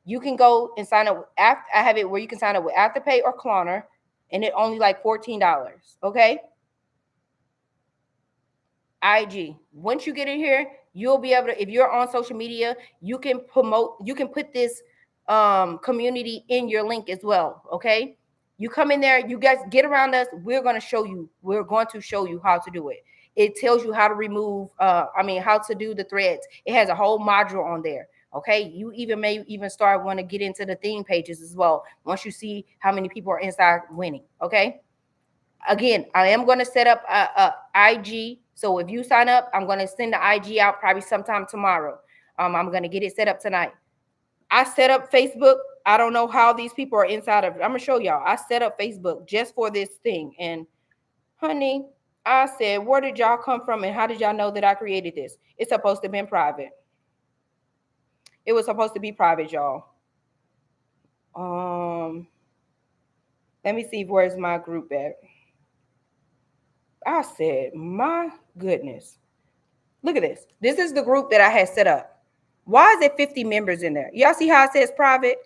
You can go and sign up. I have it where you can sign up with Afterpay or Klarna, and it only like $14. Okay. IG. Once you get in here, you'll be able to, if you're on social media, you can put this community in your link as well. Okay. You come in there, you guys get around us. We're going to show you how to do it. It tells you how to remove, how to do the threads. It has a whole module on there. Okay. You may even start want to get into the theme pages as well. Once you see how many people are inside winning. Okay. Again, I am going to set up a IG. So if you sign up, I'm going to send the IG out probably sometime tomorrow. I'm going to get it set up tonight. I set up Facebook. I don't know how these people are inside of it. I'm going to show y'all. I set up Facebook just for this thing. And honey, I said, where did y'all come from? And how did y'all know that I created this? It's supposed to have been private. It was supposed to be private, y'all. Let me see where's my group at. I said, my goodness. Look at this. This is the group that I had set up. Why is it 50 members in there? Y'all see how it says private?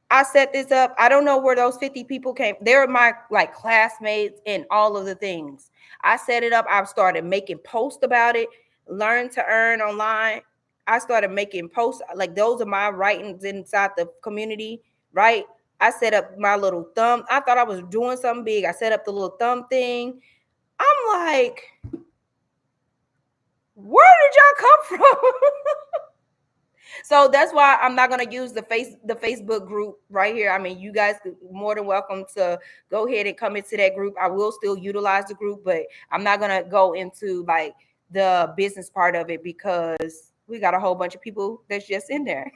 I set this up. I don't know where those 50 people came. They're my classmates and all of the things. I set it up. I started making posts about it. Learn to earn online. I started making posts. Like those are my writings inside the community, right? I set up my little thumb. I thought I was doing something big. I set up the little thumb thing. I'm like, where did y'all come from? So that's why I'm not going to use the Facebook group right here. I mean, you guys are more than welcome to go ahead and come into that group. I will still utilize the group, but I'm not going to go into like the business part of it because we got a whole bunch of people that's just in there.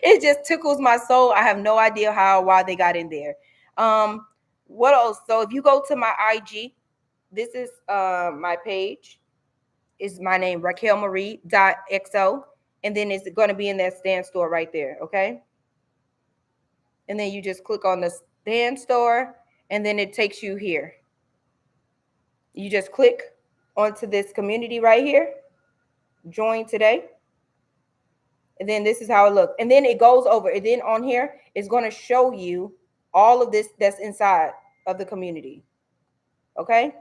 It just tickles my soul. I have no idea how or why they got in there. What else? So if you go to my IG, this is my page. Is my name RaquelMarie.xo, and then it's going to be in that Stan Store right there. Okay. And then you just click on the Stan Store, and then it takes you here. You just click onto this community right here, join today. And then this is how it looks. And then it goes over. And then on here, it's going to show you all of this that's inside of the community. Okay.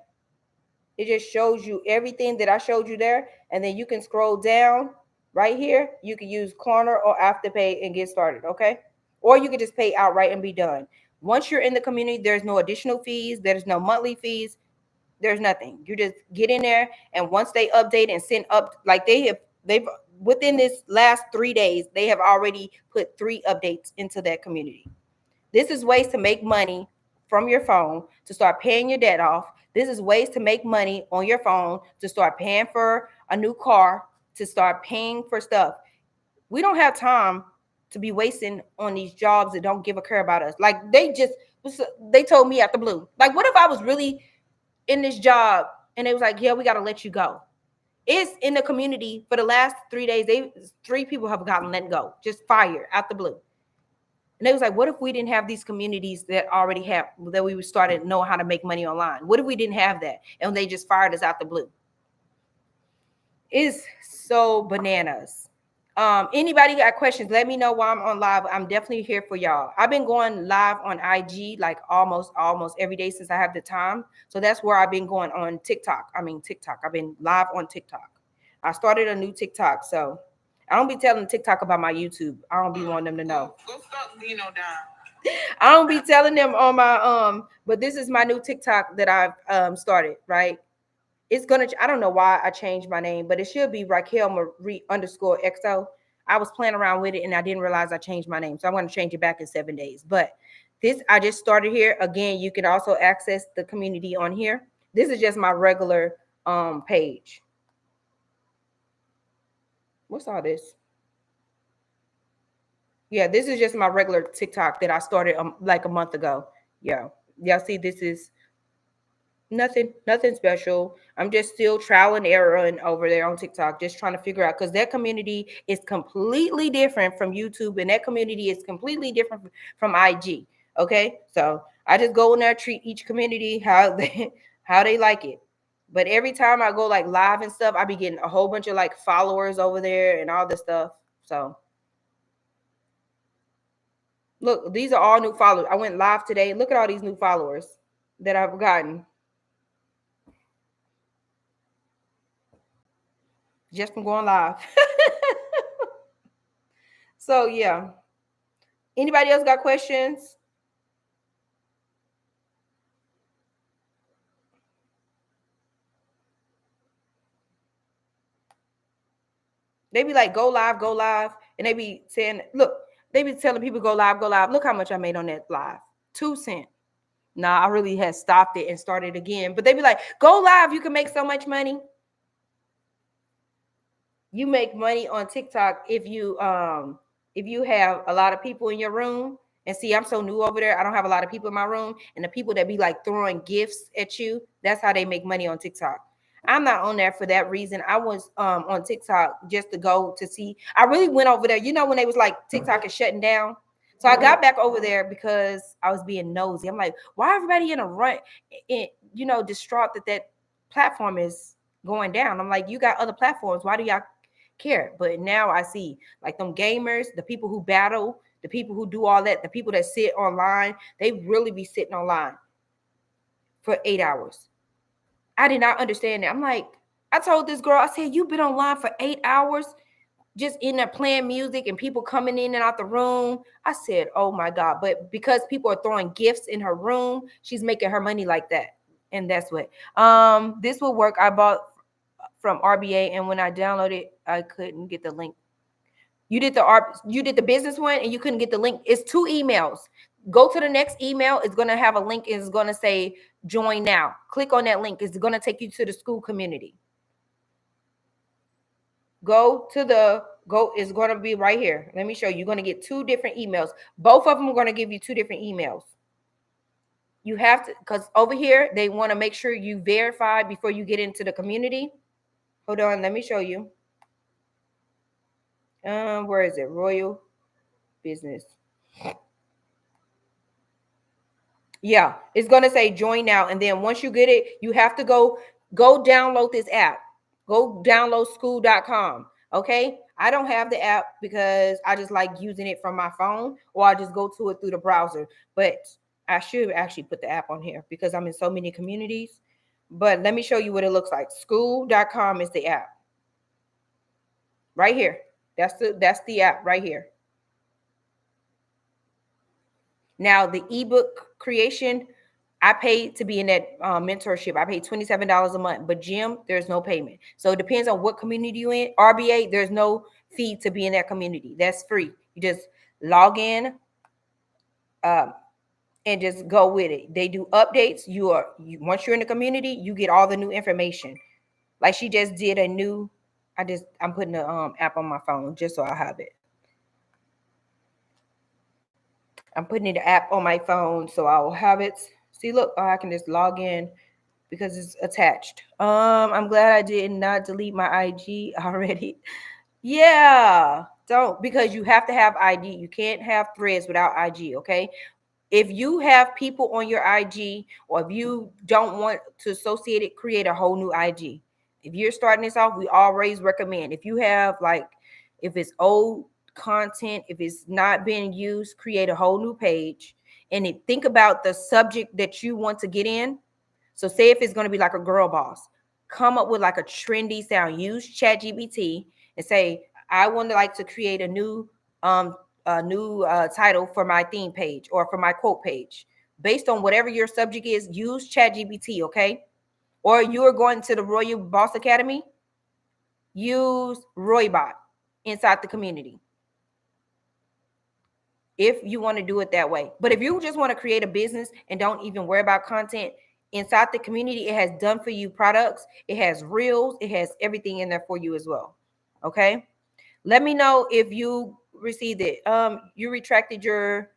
It just shows you everything that I showed you there. And then you can scroll down right here. You can use Klarna or Afterpay and get started. Okay. Or you can just pay outright and be done. Once you're in the community, there's no additional fees. There's no monthly fees. There's nothing. You just get in there. And once they update and send up, like they've within this last 3 days, they have already put 3 updates into that community. This is ways to make money from your phone to start paying your debt off. This is ways to make money on your phone to start paying for a new car, to start paying for stuff. We don't have time to be wasting on these jobs that don't give a care about us. Like they told me out the blue. Like, what if I was really in this job and it was like, yeah, we got to let you go. It's in the community for the last 3 days. 3 people have gotten let go, just fired out the blue. And they was like, what if we didn't have these communities that already have, that we started to know how to make money online? What if we didn't have that? And they just fired us out the blue. It's so bananas. Anybody got questions? Let me know while I'm on live. I'm definitely here for y'all. I've been going live on IG like almost every day since I have the time. So that's where I've been going on TikTok. I've been live on TikTok. I started a new TikTok, so I don't be telling TikTok about my YouTube. I don't be wanting them to know. Go stop Dino down. I don't be telling them on my but this is my new TikTok that I've started, right? It's gonna, I don't know why I changed my name, but it should be RaquelMarie_XO. I was playing around with it and I didn't realize I changed my name. So I'm going to change it back in 7 days. But this, I just started here. Again, you can also access the community on here. This is just my regular page. What's all this? Yeah, this is just my regular TikTok that I started like a month ago. Yeah. Y'all see, this is nothing special. I'm just still trial and error over there on TikTok, just trying to figure out, because that community is completely different from YouTube, and that community is completely different from IG. Okay, so I just go in there, treat each community how they like it. But every time I go like live and stuff, I be getting a whole bunch of like followers over there and all this stuff. So look, these are all new followers. I went live today. Look at all these new followers that I've gotten just from going live. So yeah. Anybody else got questions? They be like, go live. And they be saying, look, they be telling people go live. Look how much I made on that live. 2 cents. Nah, I really had stopped it and started again. But they be like, go live. You can make so much money. You make money on TikTok if you have a lot of people in your room. And see, I'm so new over there. I don't have a lot of people in my room. And the people that be like throwing gifts at you, that's how they make money on TikTok. I'm not on there for that reason. I was on TikTok just to go to see. I really went over there. You know, when they was like TikTok is shutting down. So I got back over there because I was being nosy. I'm like, why everybody in a run, distraught that platform is going down? I'm like, you got other platforms. Why do y'all care? But now I see like them gamers, the people who battle, the people who do all that, the people that sit online, they really be sitting online for 8 hours. I did not understand that. I'm like, I told this girl, I said, you've been online for 8 hours just in there playing music and people coming in and out the room. I said, oh my God. But because people are throwing gifts in her room, she's making her money like that. And that's what this will work. I bought from RBA, and when I downloaded, I couldn't get the link. You did the business one and you couldn't get the link. It's 2 emails. Go to the next email. It's going to have a link. It's going to say join now. Click on that link. It's going to take you to the school community. Go to the it's going to be right here. Let me show you. You're going to get 2 different emails. Both of them are going to give you 2 different emails. You have to, because over here they want to make sure you verify before you get into the community. Hold on, let me show you. Where is it? Royal Business. Yeah, it's going to say join now, and then once you get it, you have to go download this app. Go download school.com. Okay, I don't have the app because I just like using it from my phone, or I just go to it through the browser. But I should actually put the app on here because I'm in so many communities. But let me show you what it looks like. School.com is the app right here. That's the app right here. Now the ebook creation, I paid to be in that mentorship. I paid $27 a month, but Jim, there's no payment. So it depends on what community you're in. RBA, there's no fee to be in that community. That's free. You just log in and just go with it. They do updates. Once you're in the community, you get all the new information. Like she just did a new. I'm putting the app on my phone just so I have it. I'm putting the app on my phone so I'll have it. See, look, I can just log in because it's attached. I'm glad I did not delete my IG already. Yeah, don't, because you have to have IG. You can't have threads without IG, okay? If you have people on your IG, or if you don't want to associate it, create a whole new IG. If you're starting this off, we always recommend, if you have if it's old content, if it's not being used, create a whole new page and think about the subject that you want to get in. So say if it's going to be like a girl boss, come up with like a trendy sound. Use ChatGPT and say, I want to create a new title for my theme page or for my quote page. Based on whatever your subject is, use ChatGPT, okay? Or you're going to the Royal Boss Academy, use Roybot inside the community if you want to do it that way. But if you just want to create a business and don't even worry about content, inside the community, it has done for you products, it has reels, it has everything in there for you as well. Okay, let me know if you received it. You retracted your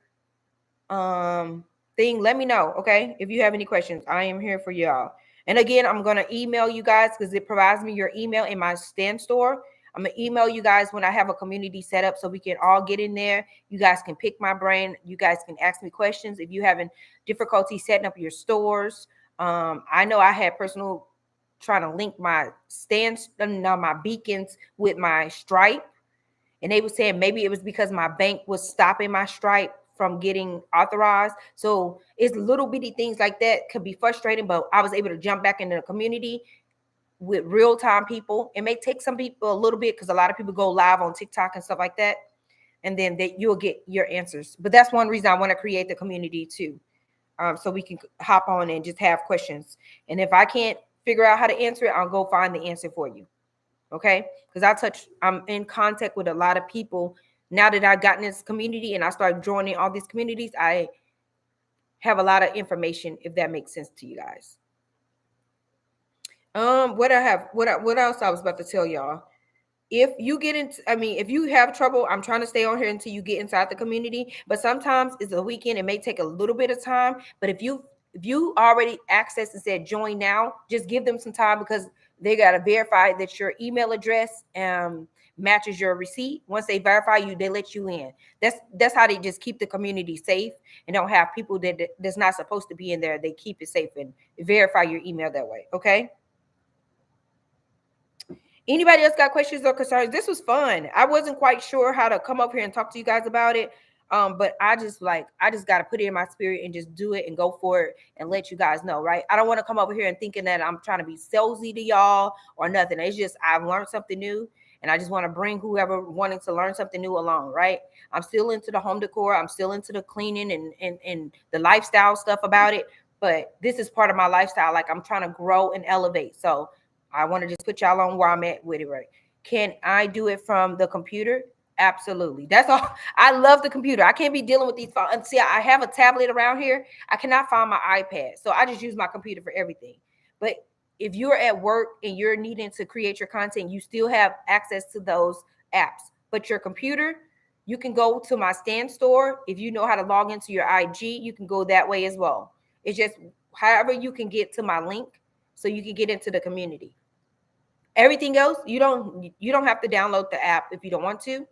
thing. Let me know, okay, if you have any questions. I am here for y'all. And again, I'm going to email you guys because it provides me your email in my Stand store. I'm going to email you guys when I have a community set up so we can all get in there. You guys can pick my brain. You guys can ask me questions if you're having difficulty setting up your stores. I know I had personal trying to link my my beacons with my Stripe. And they were saying maybe it was because my bank was stopping my Stripe from getting authorized. So it's little bitty things like that could be frustrating, but I was able to jump back into the community with real-time people. It may take some people a little bit because a lot of people go live on TikTok and stuff like that. And then you'll get your answers. But that's one reason I want to create the community too. So we can hop on and just have questions. And if I can't figure out how to answer it, I'll go find the answer for you. Okay, because I'm in contact with a lot of people now that I've gotten this community and I started joining all these communities. I have a lot of information, if that makes sense to you guys. What else I was about to tell y'all. If you get into, if you have trouble, I'm trying to stay on here until you get inside the community, but sometimes it's a weekend. It may take a little bit of time, but if you already accessed and said join now, just give them some time because they got to verify that your email address matches your receipt. Once they verify you, they let you in. That's how they just keep the community safe and don't have people that's not supposed to be in there. They keep it safe and verify your email that way. Okay. Anybody else got questions or concerns? This was fun. I wasn't quite sure how to come up here and talk to you guys about it. But I just got to put it in my spirit and just do it and go for it and let you guys know, right? I don't want to come over here and thinking that I'm trying to be salesy to y'all or nothing. It's just I've learned something new and I just want to bring whoever wanting to learn something new along, right? I'm still into the home decor. I'm still into the cleaning and the lifestyle stuff about it. But this is part of my lifestyle. Like I'm trying to grow and elevate. So I want to just put y'all on where I'm at with it, right? Can I do it from the computer? Absolutely. That's all. I love the computer. I can't be dealing with these phones. See, I have a tablet around here. I cannot find my iPad. So I just use my computer for everything. But if you're at work and you're needing to create your content, you still have access to those apps. But your computer, you can go to my Stand Store. If you know how to log into your IG, you can go that way as well. It's just however you can get to my link so you can get into the community. Everything else, you don't have to download the app if you don't want to.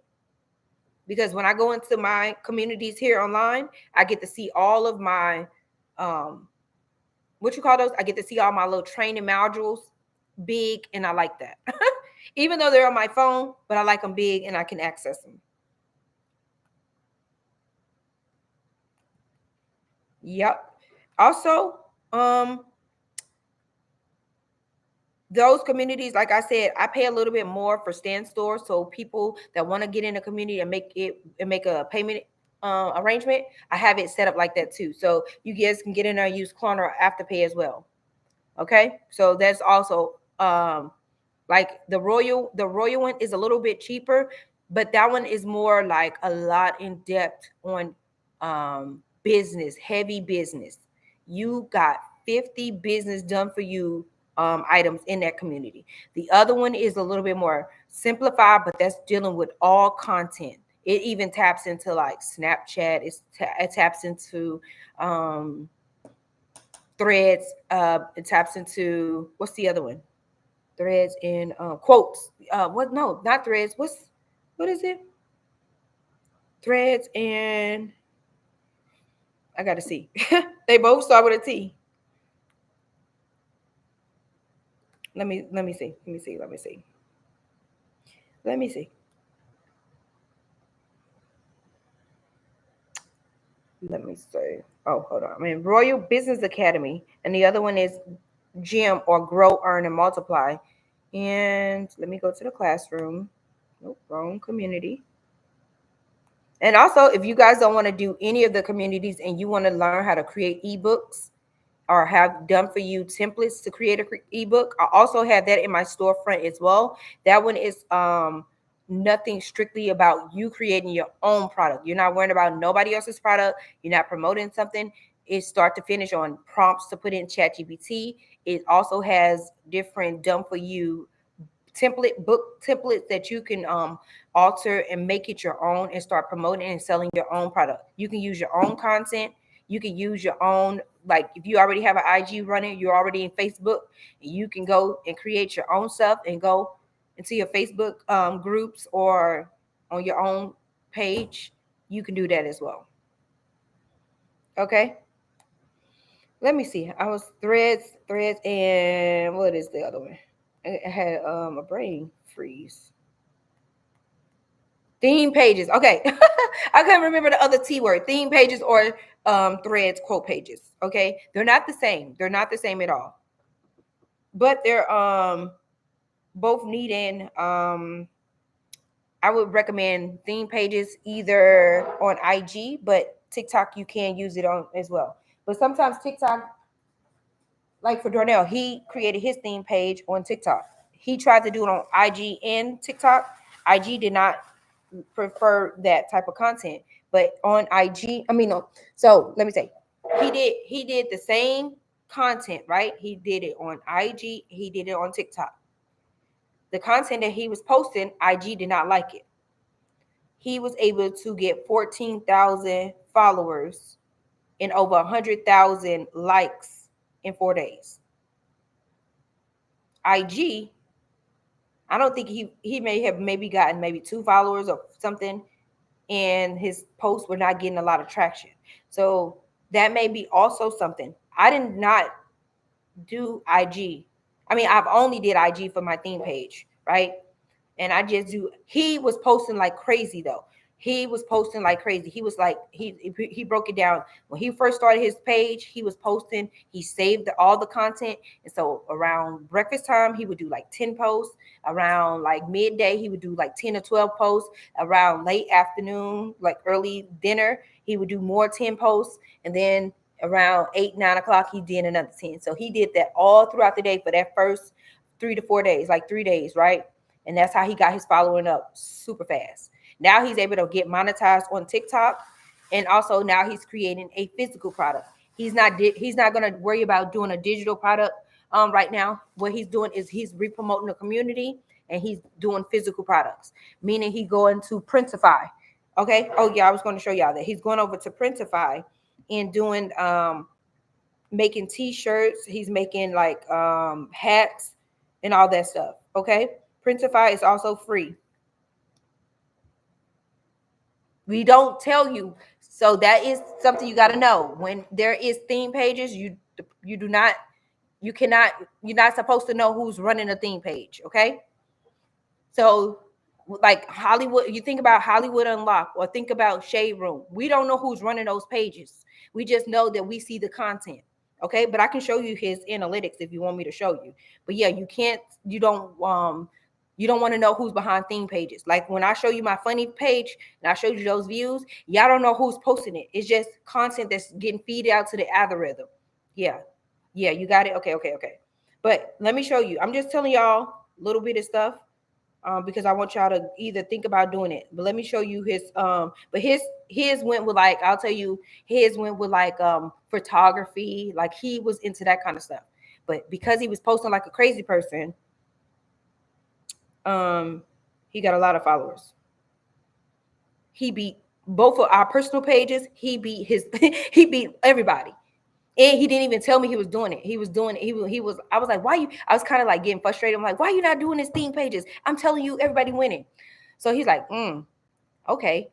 Because when I go into my communities here online, I get to see all of my what you call those? I get to see all my little training modules big, and I like that. Even though they're on my phone, but I like them big and I can access them. Yep. Also, those communities, like I said, I pay a little bit more for Stand Store. So people that want to get in a community and make a payment arrangement, I have it set up like that too. So you guys can get in there and use Klarna or Afterpay as well. Okay, so that's also like the royal one is a little bit cheaper, but that one is more like a lot in depth on business, heavy business. You got 50 business done for you items in that community. The other one is a little bit more simplified, but that's dealing with all content. It even taps into like Snapchat. It taps into Threads. It taps into, what's the other one? Threads and quotes. What? No, not Threads. What is it? Threads and I gotta see. They both start with a T. Let me see. Let me see. Let me see. Let me see. Let me see. Oh, hold on. I mean, Royal Business Academy, and the other one is GEM or Grow, Earn, and Multiply. And let me go to the classroom. Nope, wrong community. And also, if you guys don't want to do any of the communities and you want to learn how to create ebooks or have done for you templates to create a ebook, I also have that in my storefront as well. That one is nothing strictly about you creating your own product. You're not worrying about nobody else's product. You're not promoting something. It's start to finish on prompts to put in ChatGPT. It also has different done for you book templates that you can alter and make it your own and start promoting and selling your own product. You can use your own content. You can use your own, like if you already have an IG running, you're already in Facebook, you can go and create your own stuff and go into your Facebook groups or on your own page. You can do that as well. Okay. Let me see. I was threads, and what is the other one? I had a brain freeze. Theme pages. Okay. I couldn't remember the other T word. Theme pages or threads, quote pages. Okay. They're not the same. They're not the same at all. But they're both needing I would recommend theme pages either on IG, but TikTok you can use it on as well. But sometimes TikTok, like for Darnell, he created his theme page on TikTok. He tried to do it on IG and TikTok. IG did not prefer that type of content, but on IG, I mean, no. So let me say, he did the same content, right? He did it on IG. He did it on TikTok. The content that he was posting, IG did not like it. He was able to get 14,000 followers and over 100,000 likes in 4 days. IG, I don't think he may have maybe gotten maybe 2 followers or something, and his posts were not getting a lot of traction. So that may be also something. I did not do IG. I mean, I've only did IG for my theme page, right? And I just do. He was posting like crazy though. He was posting like crazy. He was like he broke it down when he first started his page. He was posting. He saved all the content, and so around breakfast time he would do like 10 posts. Around like midday he would do like 10 or 12 posts. Around late afternoon, like early dinner, he would do more 10 posts, and then around 8-9 o'clock he did another 10. So he did that all throughout the day for that first 3 to 4 days, like 3 days, right? And that's how he got his following up super fast. Now he's able to get monetized on TikTok, and also now he's creating a physical product. He's not going to worry about doing a digital product right now. What he's doing is he's re-promoting the community, and he's doing physical products, meaning he going to Printify. Okay. Oh yeah, I was going to show y'all that he's going over to Printify and doing making t-shirts. He's making like hats and all that stuff. Okay. Printify is also free. We don't tell you. So that is something you got to know. When there is theme pages, you do not, you cannot, you're not supposed to know who's running a theme page. Okay. So like Hollywood, you think about Hollywood Unlocked or think about Shade Room. We don't know who's running those pages. We just know that we see the content. Okay. But I can show you his analytics if you want me to show you. But yeah, you can't, you don't want to know who's behind theme pages. Like when I show you my funny page and I showed you those views, y'all don't know who's posting it. It's just content that's getting feed out to the algorithm. Yeah. Yeah, you got it. Okay, okay, okay. But let me show you. I'm just telling y'all a little bit of stuff because I want y'all to either think about doing it. But let me show you his but his went with like, I'll tell you, his went with like photography. Like he was into that kind of stuff. But because he was posting like a crazy person, he got a lot of followers. He beat both of our personal pages. He beat his he beat everybody. And he didn't even tell me he was doing it. He was doing it. He was, I was like, why you, I was kind of like getting frustrated. I'm like, why are you not doing his theme pages? I'm telling you, everybody winning. So he's like, okay.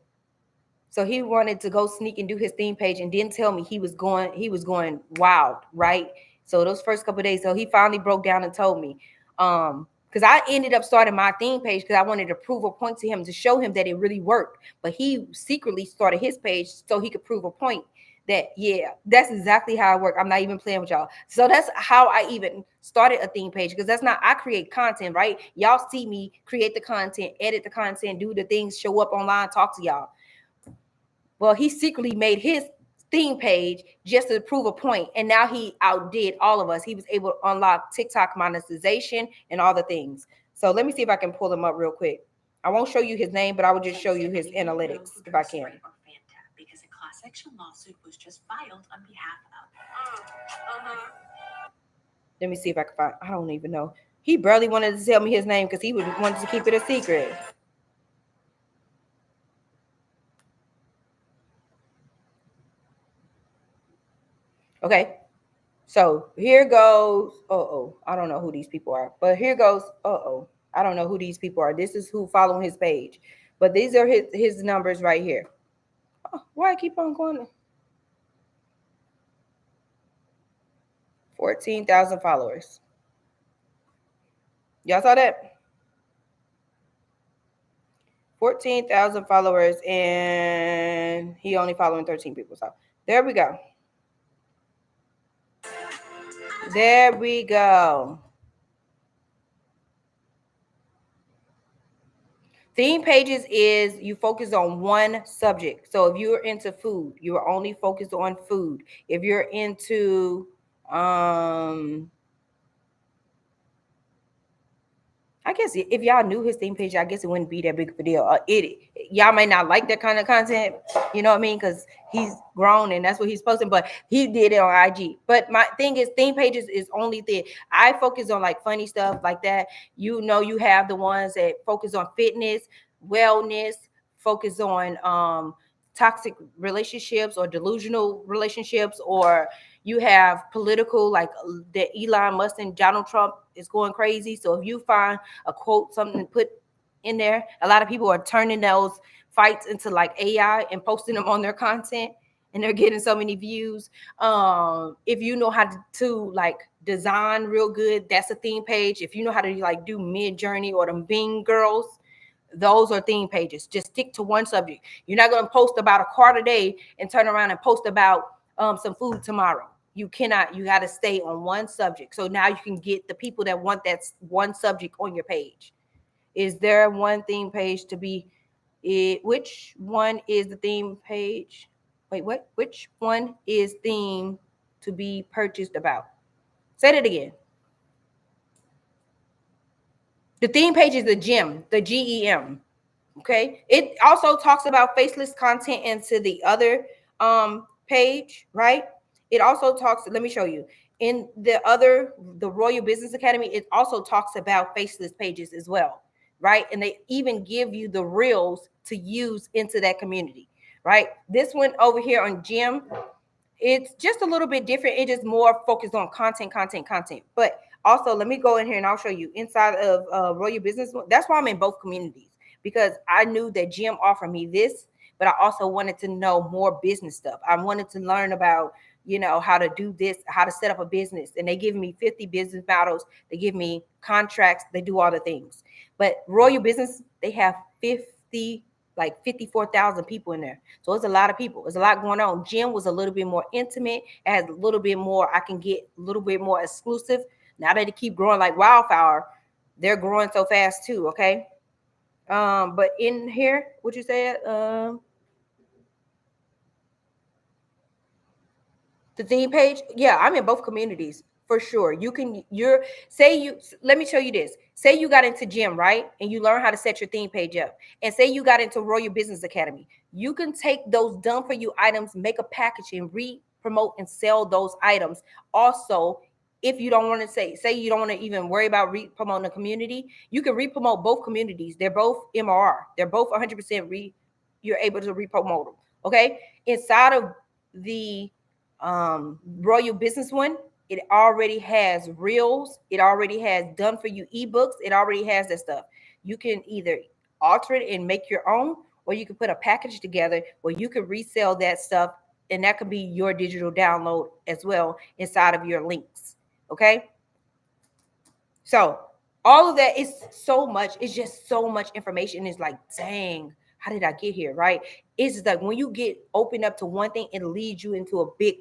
So he wanted to go sneak and do his theme page and didn't tell me he was going wild, right? So those first couple of days, so he finally broke down and told me. Because I ended up starting my theme page because I wanted to prove a point to him to show him that it really worked. But he secretly started his page so he could prove a point that, yeah, that's exactly how I work. I'm not even playing with y'all. So that's how I even started a theme page, because that's not, I create content, right? Y'all see me create the content, edit the content, do the things, show up online, talk to y'all. Well, he secretly made his theme page just to prove a point, and now he outdid all of us. He was able to unlock TikTok monetization and all the things. So let me see if I can pull him up real quick. I won't show you his name, but I will just show you his analytics if I can. Because a class action lawsuit was just filed on behalf of. Let me see if I can find. I don't even know. He barely wanted to tell me his name because he wanted to keep it a secret. Okay. So here goes. I don't know who these people are, but here goes. I don't know who these people are. This is who following his page, but these are his numbers right here. Oh, why I keep on going? 14,000 followers. Y'all saw that? 14,000 followers, and he only following 13 people. So there we go. There we go. Theme pages is you focus on one subject. So if you're into food, you're only focused on food. If you're into I guess if y'all knew his theme page, I guess it wouldn't be that big of a deal. Y'all may not like that kind of content, you know what I mean? Because he's grown and that's what he's posting, but he did it on IG. But my thing is, theme pages is only thing. I focus on like funny stuff like that. You know, you have the ones that focus on fitness, wellness, focus on toxic relationships or delusional relationships, or you have political, like the Elon Musk and Donald Trump is going crazy. So if you find a quote, something to put in there, a lot of people are turning those fights into like AI and posting them on their content, and they're getting so many views. If you know how to like design real good, that's a theme page. If you know how to like do Mid-Journey or them Bing girls, those are theme pages. Just stick to one subject. You're not going to post about a car today and turn around and post about some food tomorrow. You cannot. You got to stay on one subject. So now you can get the people that want that one subject on your page. Is there one theme page to be? Which one is the theme page? Wait, what? Which one is theme to be purchased about? Say that again. The theme page is the gem, the GEM. Okay. It also talks about faceless content into the other page, right? It also talks, let me show you. In the Royal Business Academy, it also talks about faceless pages as well, right? And they even give you the reels to use into that community, right? This one over here on Gym, it's just a little bit different. It is more focused on content. But also, let me go in here and I'll show you inside of Royal Business. That's why I'm in both communities, because I knew that Gym offered me this, but I also wanted to know more business stuff. I wanted to learn about, how to do this, how to set up a business. And they give me 50 business models. They give me contracts. They do all the things. But Royal Business, they have 54,000 people in there. So it's a lot of people. There's a lot going on. Gym was a little bit more intimate. It has a little bit more, I can get a little bit more exclusive. Now that they keep growing like wildfire, they're growing so fast too, okay? But in here, what you said, the theme page, yeah, I'm in both communities for sure. Let me show you this. Say you got into Gym, right? And you learn how to set your theme page up. And say you got into Royal Business Academy. You can take those done for you items, make a package, and promote and sell those items. Also, if you don't want to say you don't want to even worry about promoting the community, you can promote both communities. They're both MRR. They're both 100% you're able to promote them. Okay. Inside of the Royal Business one, it already has reels, it already has done for you ebooks, it already has that stuff. You can either alter it and make your own, or you can put a package together where you can resell that stuff, and that could be your digital download as well inside of your links. Okay, so all of that is so much, it's just so much information. It's like, dang, how did I get here? Right? It's like when you get open up to one thing, it leads you into a big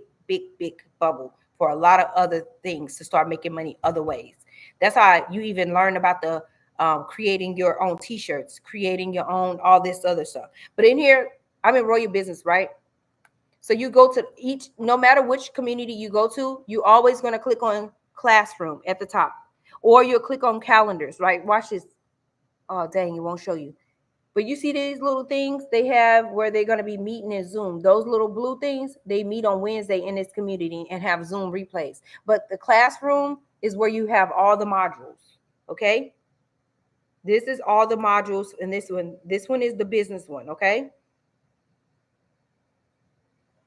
bubble for a lot of other things to start making money other ways. That's how you even learn about the creating your own t-shirts, creating your own, all this other stuff. But in here, I'm in Royal Business, right? So you go to no matter which community you go to, you always going to click on classroom at the top, or you'll click on calendars, right? Watch this. Oh, dang, it won't show you. But you see these little things they have where they're going to be meeting in Zoom. Those little blue things, they meet on Wednesday in this community and have Zoom replays. But the classroom is where you have all the modules. Okay. This is all the modules. And this one is the business one. Okay.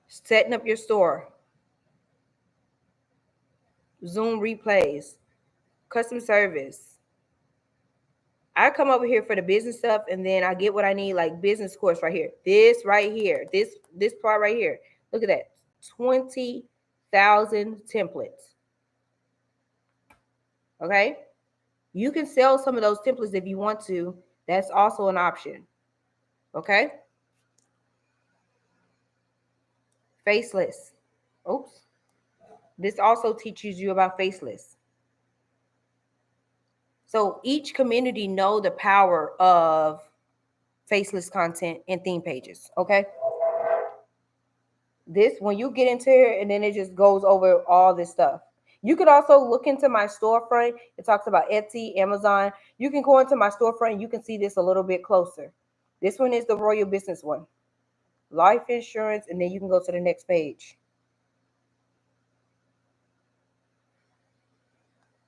Setting up your store. Zoom replays. Customer service. I come over here for the business stuff, and then I get what I need, like business course right here. This right here, this part right here. Look at that, 20,000 templates. Okay, you can sell some of those templates if you want to. That's also an option. Okay, faceless. Oops, this also teaches you about faceless. So each community know the power of faceless content and theme pages. Okay. This, when you get into here, and then it just goes over all this stuff. You could also look into my storefront. It talks about Etsy, Amazon. You can go into my storefront and you can see this a little bit closer. This one is the Royal Business one. Life insurance, and then you can go to the next page.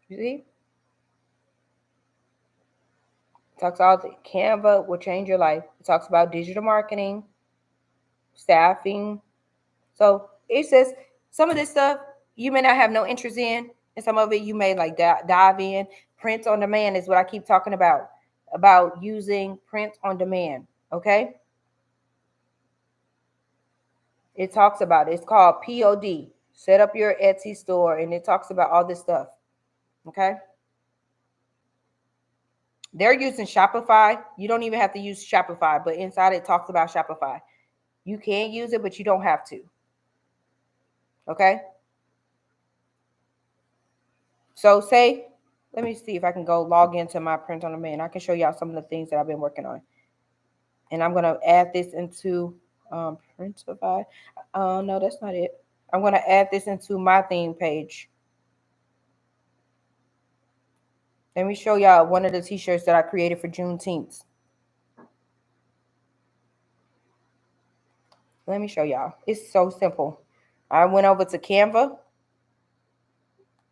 You see? It talks about the Canva will change your life. It talks about digital marketing, staffing. So it says some of this stuff you may not have no interest in, and some of it you may like dive in. Print on demand is what I keep talking about using print on demand. Okay. It talks about it. It's called POD. Set up your Etsy store, and it talks about all this stuff. Okay. They're using Shopify. You don't even have to use Shopify, but inside it talks about Shopify. You can use it, but you don't have to. Okay. So say, let me see if I can go log into my print on demand. I can show y'all some of the things that I've been working on. And I'm going to add this into Printify. No, that's not it. I'm going to add this into my theme page. Let me show y'all one of the t-shirts that I created for Juneteenth. Let me show y'all. It's so simple. I went over to Canva.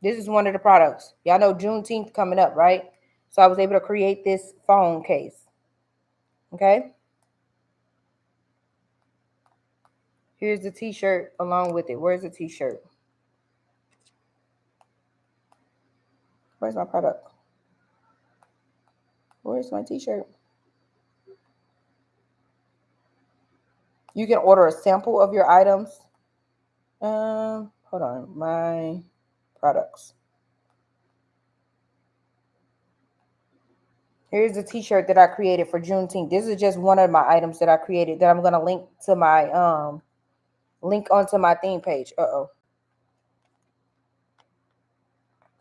This is one of the products. Y'all know Juneteenth coming up, right? So I was able to create this phone case. Okay. Here's the t-shirt along with it. Where's the t-shirt? Where's my product? Where's my t-shirt? You can order a sample of your items. Hold on. My products. Here's the t-shirt that I created for Juneteenth. This is just one of my items that I created that I'm going to link to my link onto my theme page.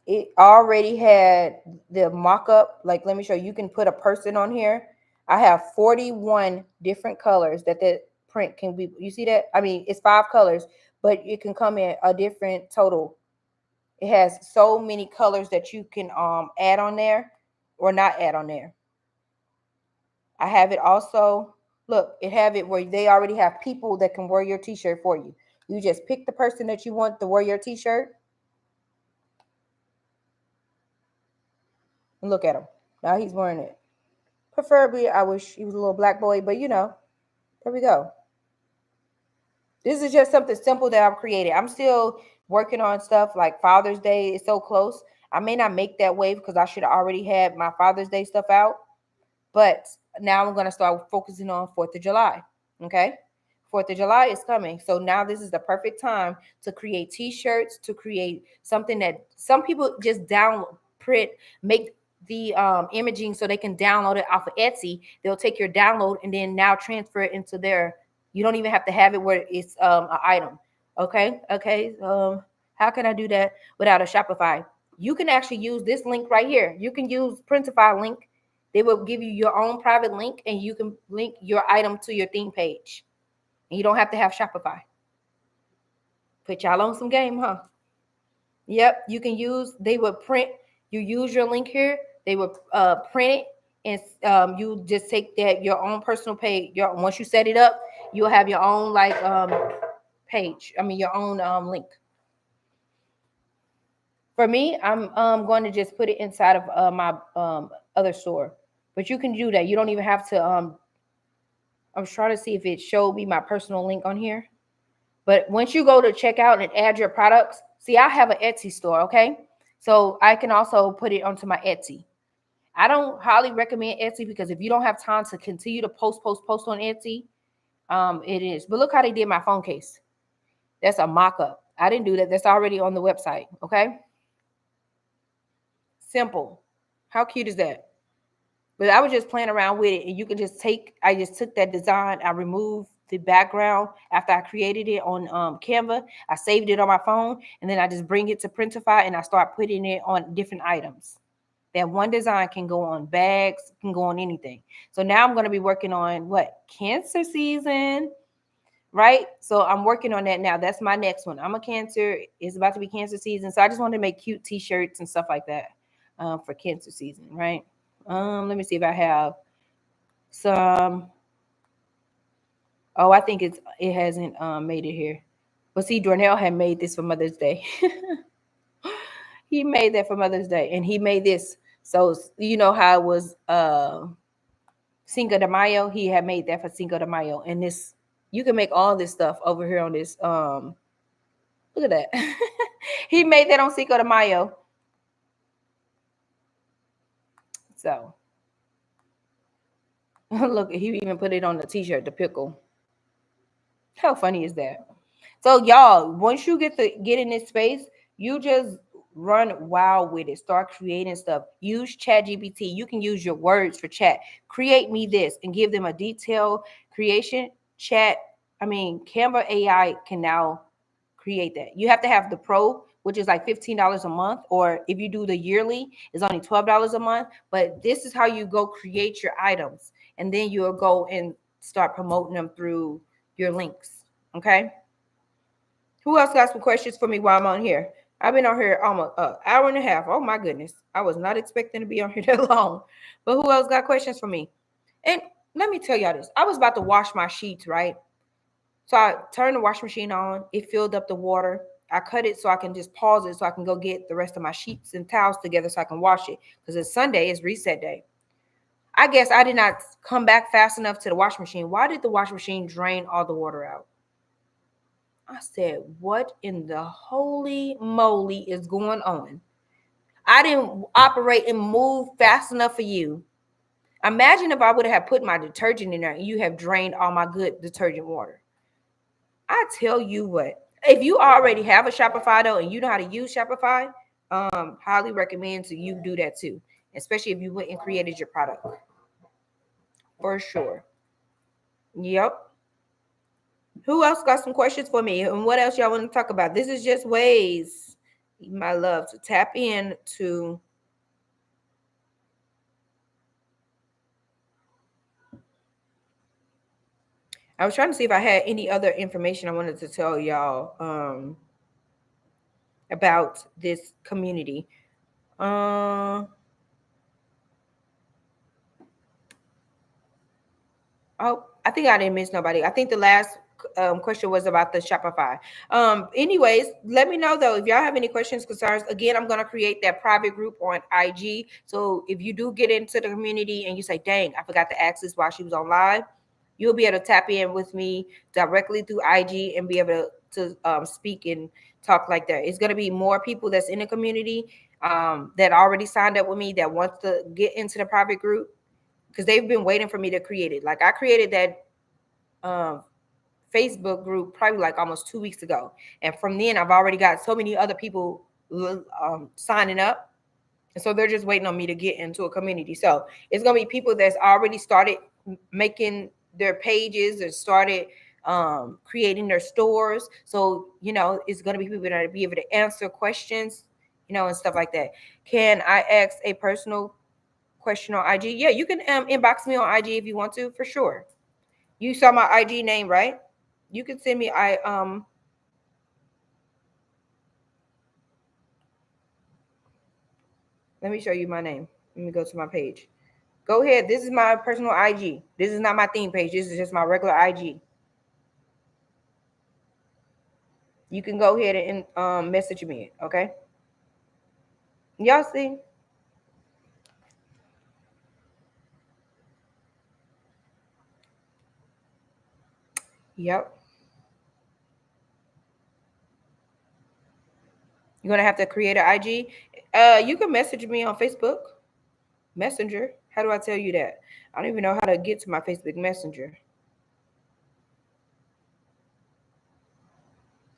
It already had the mock-up. Like, let me show you. You can put a person on here. I have 41 different colors that print can be. You see that? I mean, it's 5 colors, but it can come in a different total. It has so many colors that you can add on there or not add on there. I have it also. Look, it have it where they already have people that can wear your t-shirt for you. You just pick the person that you want to wear your t-shirt. And look at him. Now he's wearing it. Preferably, I wish he was a little black boy, but you know, there we go. This is just something simple that I've created. I'm still working on stuff like Father's Day is so close. I may not make that wave because I should have already had my Father's Day stuff out. But now I'm going to start focusing on 4th of July. Okay. 4th of July is coming. So now this is the perfect time to create t-shirts, to create something that some people just download, print, make the imaging so they can download it off of Etsy. They'll take your download and then now transfer it into their, you don't even have to have it where it's an item. Okay. How can I do that without a Shopify? You can actually use this link right here. You can use Printify link. They will give you your own private link and you can link your item to your theme page. And you don't have to have Shopify. Put y'all on some game, huh? Yep, you can use, they will print, you use your link here, they will print it, and you just take that, your own personal page. Once you set it up, you'll have your own like page. I mean your own link. For me, I'm going to just put it inside of my other store. But you can do that. You don't even have to I was trying to see if it showed me my personal link on here. But once you go to checkout and add your products, see, I have an Etsy store, okay? So I can also put it onto my Etsy. I don't highly recommend Etsy because if you don't have time to continue to post on Etsy, it is. But look how they did my phone case. That's a mock-up. I didn't do that. That's already on the website, okay? Simple. How cute is that? But I was just playing around with it, and you can just I just took that design, I removed the background after I created it on Canva. I saved it on my phone, and then I just bring it to Printify, and I start putting it on different items. That one design can go on bags, can go on anything. So now I'm going to be working on what? Cancer season, right? So I'm working on that now. That's my next one. I'm a Cancer. It's about to be Cancer season. So I just want to make cute t-shirts and stuff like that for Cancer season, right? Let me see if I have some. Oh, I think it hasn't made it here. But see, Dornell had made this for Mother's Day. He made that for Mother's Day, and he made this. So you know how it was Cinco de Mayo. He had made that for Cinco de Mayo, and this you can make all this stuff over here on this. Look at that. He made that on Cinco de Mayo. So look, he even put it on the t-shirt, the pickle. How funny is that? So y'all, once you get in this space, you just run wild with it. Start creating stuff. Use ChatGPT. You can use your words for chat. Create me this and give them a detailed creation. Canva AI can now create that. You have to have the pro, which is like $15 a month, or if you do the yearly, it's only $12 a month. But this is how you go create your items, and then you'll go and start promoting them through your links. Okay. Who else got some questions for me while I'm on here? I've been on here almost an hour and a half. Oh my goodness. I was not expecting to be on here that long. But who else got questions for me? And let me tell y'all this. I was about to wash my sheets, right? So I turned the washing machine on. It filled up the water. I cut it so I can just pause it so I can go get the rest of my sheets and towels together so I can wash it. Because it's Sunday, it's reset day. I guess I did not come back fast enough to the washing machine. Why did the washing machine drain all the water out? I said, what in the holy moly is going on? I didn't operate and move fast enough for you. Imagine if I would have put my detergent in there and you have drained all my good detergent water. I tell you what, if you already have a Shopify though and you know how to use Shopify, highly recommend to you do that too, especially if you went and created your product. For sure. Yep. Who else got some questions for me? And what else y'all want to talk about? This is just ways, my love, to tap in to I was trying to see if I had any other information I wanted to tell y'all about this community. Oh, I think I didn't miss nobody. I think the last question was about the Shopify. Anyways, let me know though if y'all have any questions, concerns. Again, I'm gonna create that private group on IG. So if you do get into the community and you say, "Dang, I forgot to ask this while she was on live," you'll be able to tap in with me directly through IG and be able to speak and talk like that. It's gonna be more people that's in the community that already signed up with me that wants to get into the private group because they've been waiting for me to create it. Like I created that Facebook group probably like almost 2 weeks ago. And from then I've already got so many other people signing up. And so they're just waiting on me to get into a community. So it's going to be people that's already started making their pages and started creating their stores. So, you know, it's going to be people that be able to answer questions, you know, and stuff like that. Can I ask a personal question on IG? Yeah, you can inbox me on IG if you want to, for sure. You saw my IG name, right? You can send me let me show you my name. Let me go to my page. Go ahead. This is my personal IG. This is not my theme page. This is just my regular IG. You can go ahead and message me, okay? Y'all see? Yep. You're gonna have to create an IG. You can message me on Facebook Messenger. How do I tell you that? I don't even know how to get to my Facebook Messenger.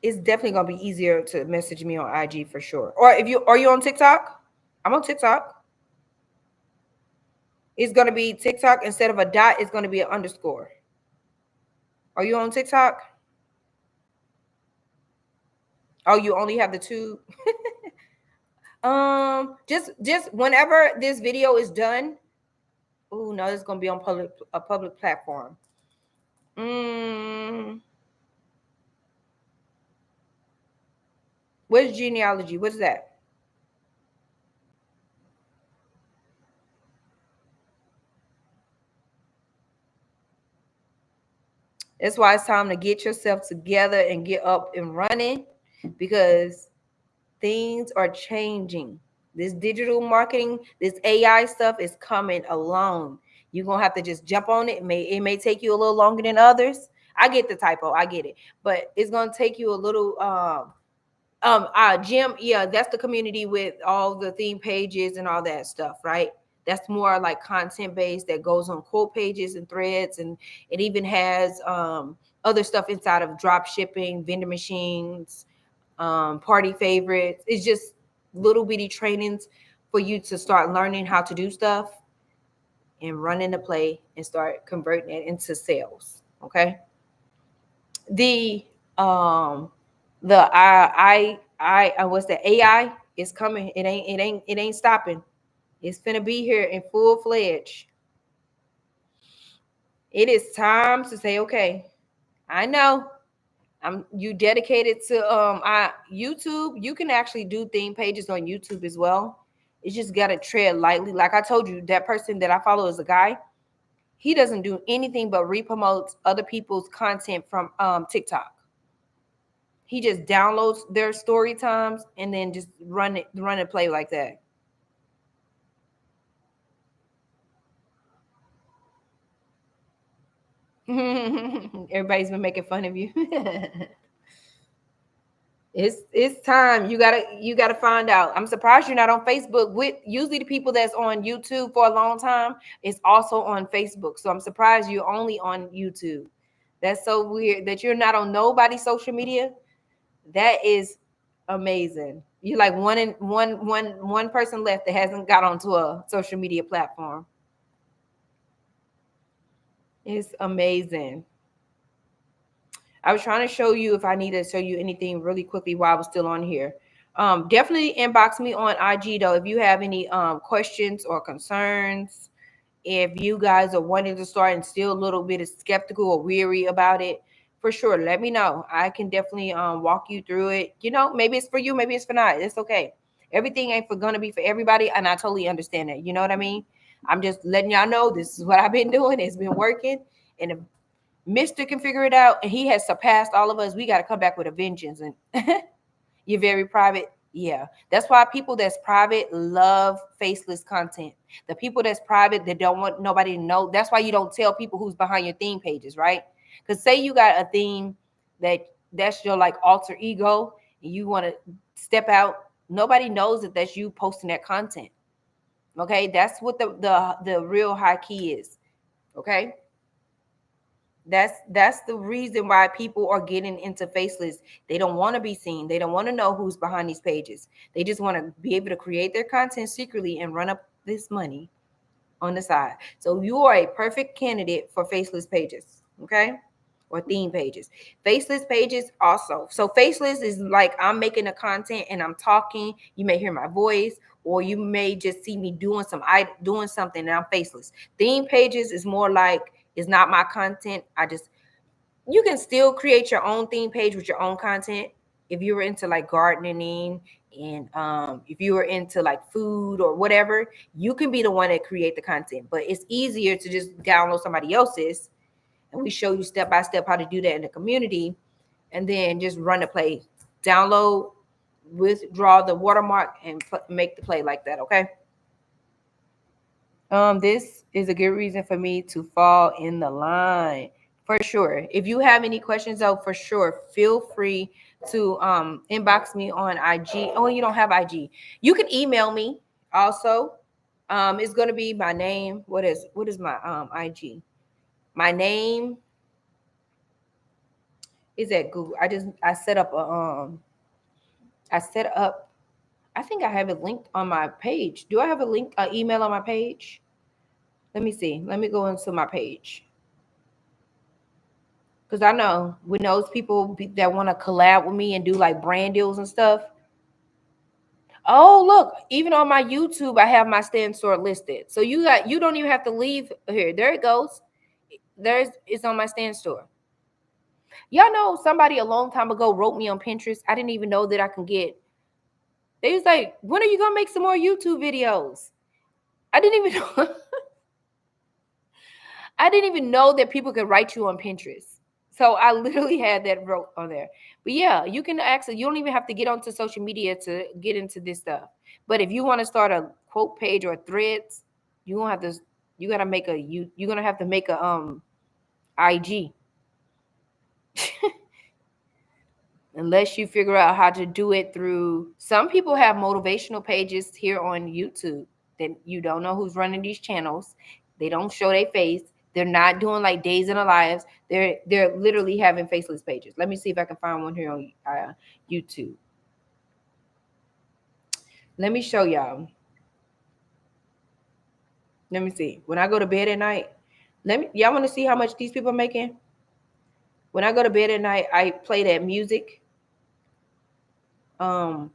It's definitely gonna be easier to message me on IG for sure. Or if you are you on TikTok? I'm on TikTok. It's gonna be TikTok instead of a dot. It's gonna be an underscore. Are you on TikTok? Oh, you only have the two. Just whenever this video is done. Oh no, it's gonna be on a public platform. What's genealogy? What's that? That's why it's time to get yourself together and get up and running because things are changing. This digital marketing, this AI stuff is coming along. You're gonna have to just jump on it. It may take you a little longer than others. I get the typo, I get it, but it's gonna take you a little Jim, yeah, that's the community with all the theme pages and all that stuff, right? That's more like content based that goes on quote pages and threads, and it even has other stuff inside of drop shipping, vendor machines, party favorites. It's just little bitty trainings for you to start learning how to do stuff and run into play and start converting it into sales. Okay. The what's the AI is coming. It ain't stopping. It's gonna be here in full fledged. It is time to say, okay, I know you dedicated to YouTube. You can actually do theme pages on YouTube as well. It's just gotta tread lightly. Like I told you, that person that I follow is a guy. He doesn't do anything but re-promotes other people's content from TikTok. He just downloads their story times and then just run and play like that. Everybody's been making fun of you. It's time. You gotta find out. I'm surprised you're not on Facebook. With usually the people that's on YouTube for a long time is also on Facebook. So I'm surprised you're only on YouTube. That's so weird that you're not on nobody's social media. That is amazing. You're like one person left that hasn't got onto a social media platform. It's amazing. I was trying to show you if I need to show you anything really quickly while I was still on here. Definitely inbox me on IG though if you have any questions or concerns. If you guys are wanting to start and still a little bit skeptical or weary about it, for sure, let me know. I can definitely walk you through it. You know, maybe it's for you, maybe it's for not. It's okay. Everything ain't gonna be for everybody, and I totally understand that. You know what I mean? I'm just letting y'all know this is what I've been doing. It's been working, and if Mister can figure it out, and he has surpassed all of us. We got to come back with a vengeance. And you're very private. Yeah, that's why people that's private love faceless content. The people that's private that don't want nobody to know. That's why you don't tell people who's behind your theme pages, right? Because say you got a theme that's your like alter ego, and you want to step out. Nobody knows that that's you posting that content. Okay, that's what the real high key is. Okay. That's the reason why people are getting into faceless. They don't want to be seen. They don't want to know who's behind these pages. They just want to be able to create their content secretly and run up this money on the side. So you are a perfect candidate for faceless pages, okay? Or theme pages. Faceless pages also. So faceless is like I'm making a content and I'm talking. You may hear my voice, or you may just see me doing something and I'm faceless. Theme pages is more like it's not my content. You can still create your own theme page with your own content if you were into like gardening and if you were into like food or whatever. You can be the one that create the content, but it's easier to just download somebody else's, and we show you step by step how to do that in the community, and then just run the play, download, withdraw the watermark, and make the play like that. Okay. This is a good reason for me to fall in the line. For sure. If you have any questions, though, for sure, feel free to inbox me on IG. Oh, you don't have IG. You can email me also. It's gonna be my name. What is my IG? My name is at Google. I set up I think I have it linked on my page. Do I have a link email on my page? Let me see. Let me go into my page. Because I know when those people that want to collab with me and do like brand deals and stuff. Oh, look, even on my YouTube, I have my stand store listed. So you don't even have to leave here. There it goes. It's on my stand store. Y'all know somebody a long time ago wrote me on Pinterest. I didn't even know that I can get. They was like, when are you gonna make some more YouTube videos? I didn't even know. I didn't even know that people could write you on Pinterest. So I literally had that wrote on there. But yeah, you can access, you don't even have to get onto social media to get into this stuff. But if you want to start a quote page or threads, you gonna have to you gotta make a you're gonna have to make a IG. Unless you figure out how to do it through some people have motivational pages here on YouTube that you don't know who's running these channels. They don't show their face. They're not doing like days in the lives. They're literally having faceless pages. Let me see if I can find one here on YouTube. Let me show y'all. Let me see. When I go to bed at night, y'all want to see how much these people are making? When I go to bed at night, I play that music. I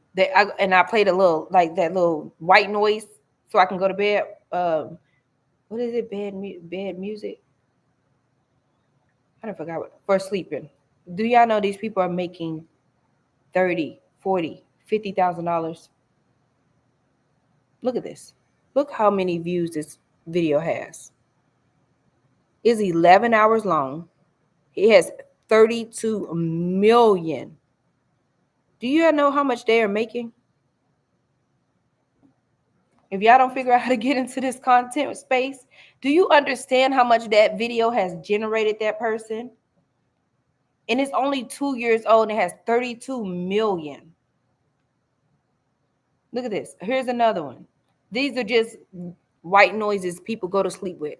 played a little like that little white noise so I can go to bed. What is it? Bed music. I don't forgot what for sleeping. Do y'all know these people are making 30, 40, $50,000? Look at this. Look how many views this video has. is 11 hours long. It has 32 million. Do you know how much they are making? If y'all don't figure out how to get into this content space, do you understand how much that video has generated that person? And it's only 2 years old and it has 32 million. Look at this. Here's another one. These are just white noises people go to sleep with.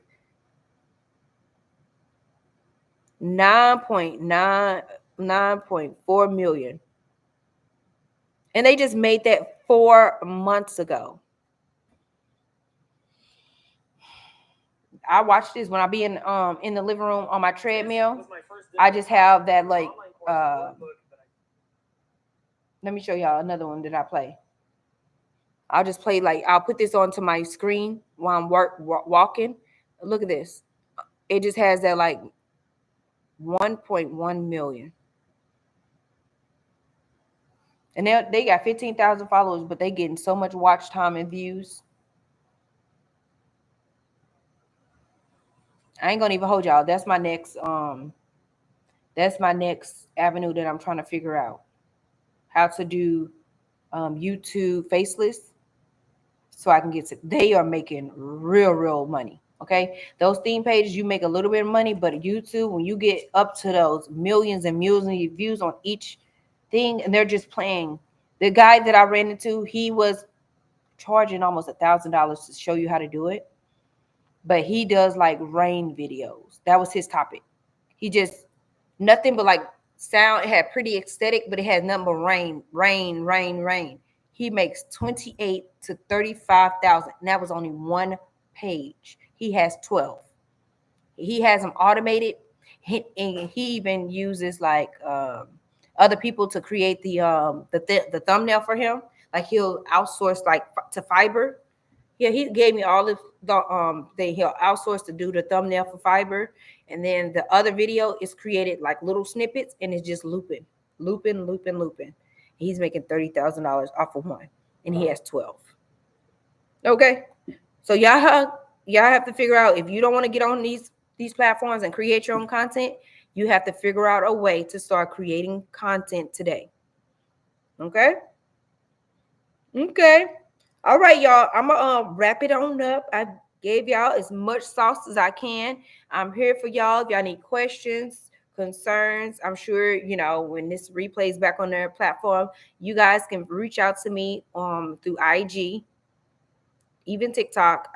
9.4 million. And they just made that 4 months ago. I watch this when I be in the living room on my treadmill. I just have that like let me show y'all another one that I play. I'll just play like I'll put this onto my screen while I'm walking. Look at this. It just has that like 1.1 million. And they got 15,000 followers, but they getting so much watch time and views. I ain't gonna even hold y'all. That's my next avenue that I'm trying to figure out. How to do YouTube faceless so I can get to. They are making real money. Okay, those theme pages, you make a little bit of money, but YouTube, when you get up to those millions and millions of views on each thing, and they're just playing. The guy that I ran into, he was charging almost $1,000 to show you how to do it, but he does like rain videos. That was his topic. He just nothing but like sound. It had pretty aesthetic, but it had nothing but rain. He makes 28 to 35,000. And that was only one page. He has 12. He has them automated. And he even uses like other people to create the thumbnail for him. Like he'll outsource like to Fiverr. Yeah, he gave me all of the thing. He'll outsource to do the thumbnail for Fiverr, and then the other video is created like little snippets, and it's just looping. He's making $30,000 off of one, and he has 12. Okay, so y'all have to figure out, if you don't want to get on these platforms and create your own content, you have to figure out a way to start creating content today. Okay. All right, y'all. I'm gonna wrap it on up. I gave y'all as much sauce as I can. I'm here for y'all. If y'all need questions, concerns, I'm sure when this replays back on their platform, you guys can reach out to me through IG, even TikTok.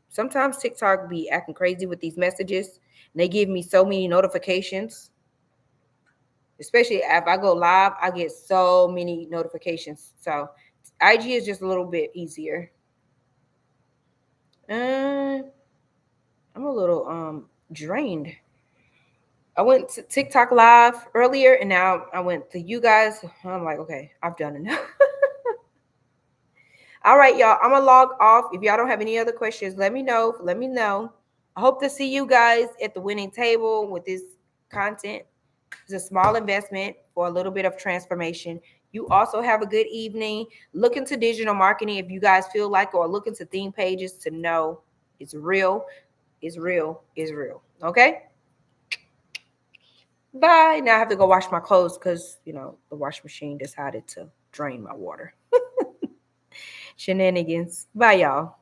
Sometimes TikTok be acting crazy with these messages. And they give me so many notifications. Especially if I go live, I get so many notifications. So IG is just a little bit easier. I'm a little drained. I went to TikTok live earlier, and now I went to you guys. I'm like, okay, I've done enough. All right, y'all. I'm gonna log off. If y'all don't have any other questions, let me know. I hope to see you guys at the winning table with this content. It's a small investment for a little bit of transformation. You also have a good evening. Look into digital marketing if you guys feel like, or look into theme pages to know it's real. It's real. Okay? Bye. Now I have to go wash my clothes because, the wash machine decided to drain my water. Shenanigans. Bye, y'all.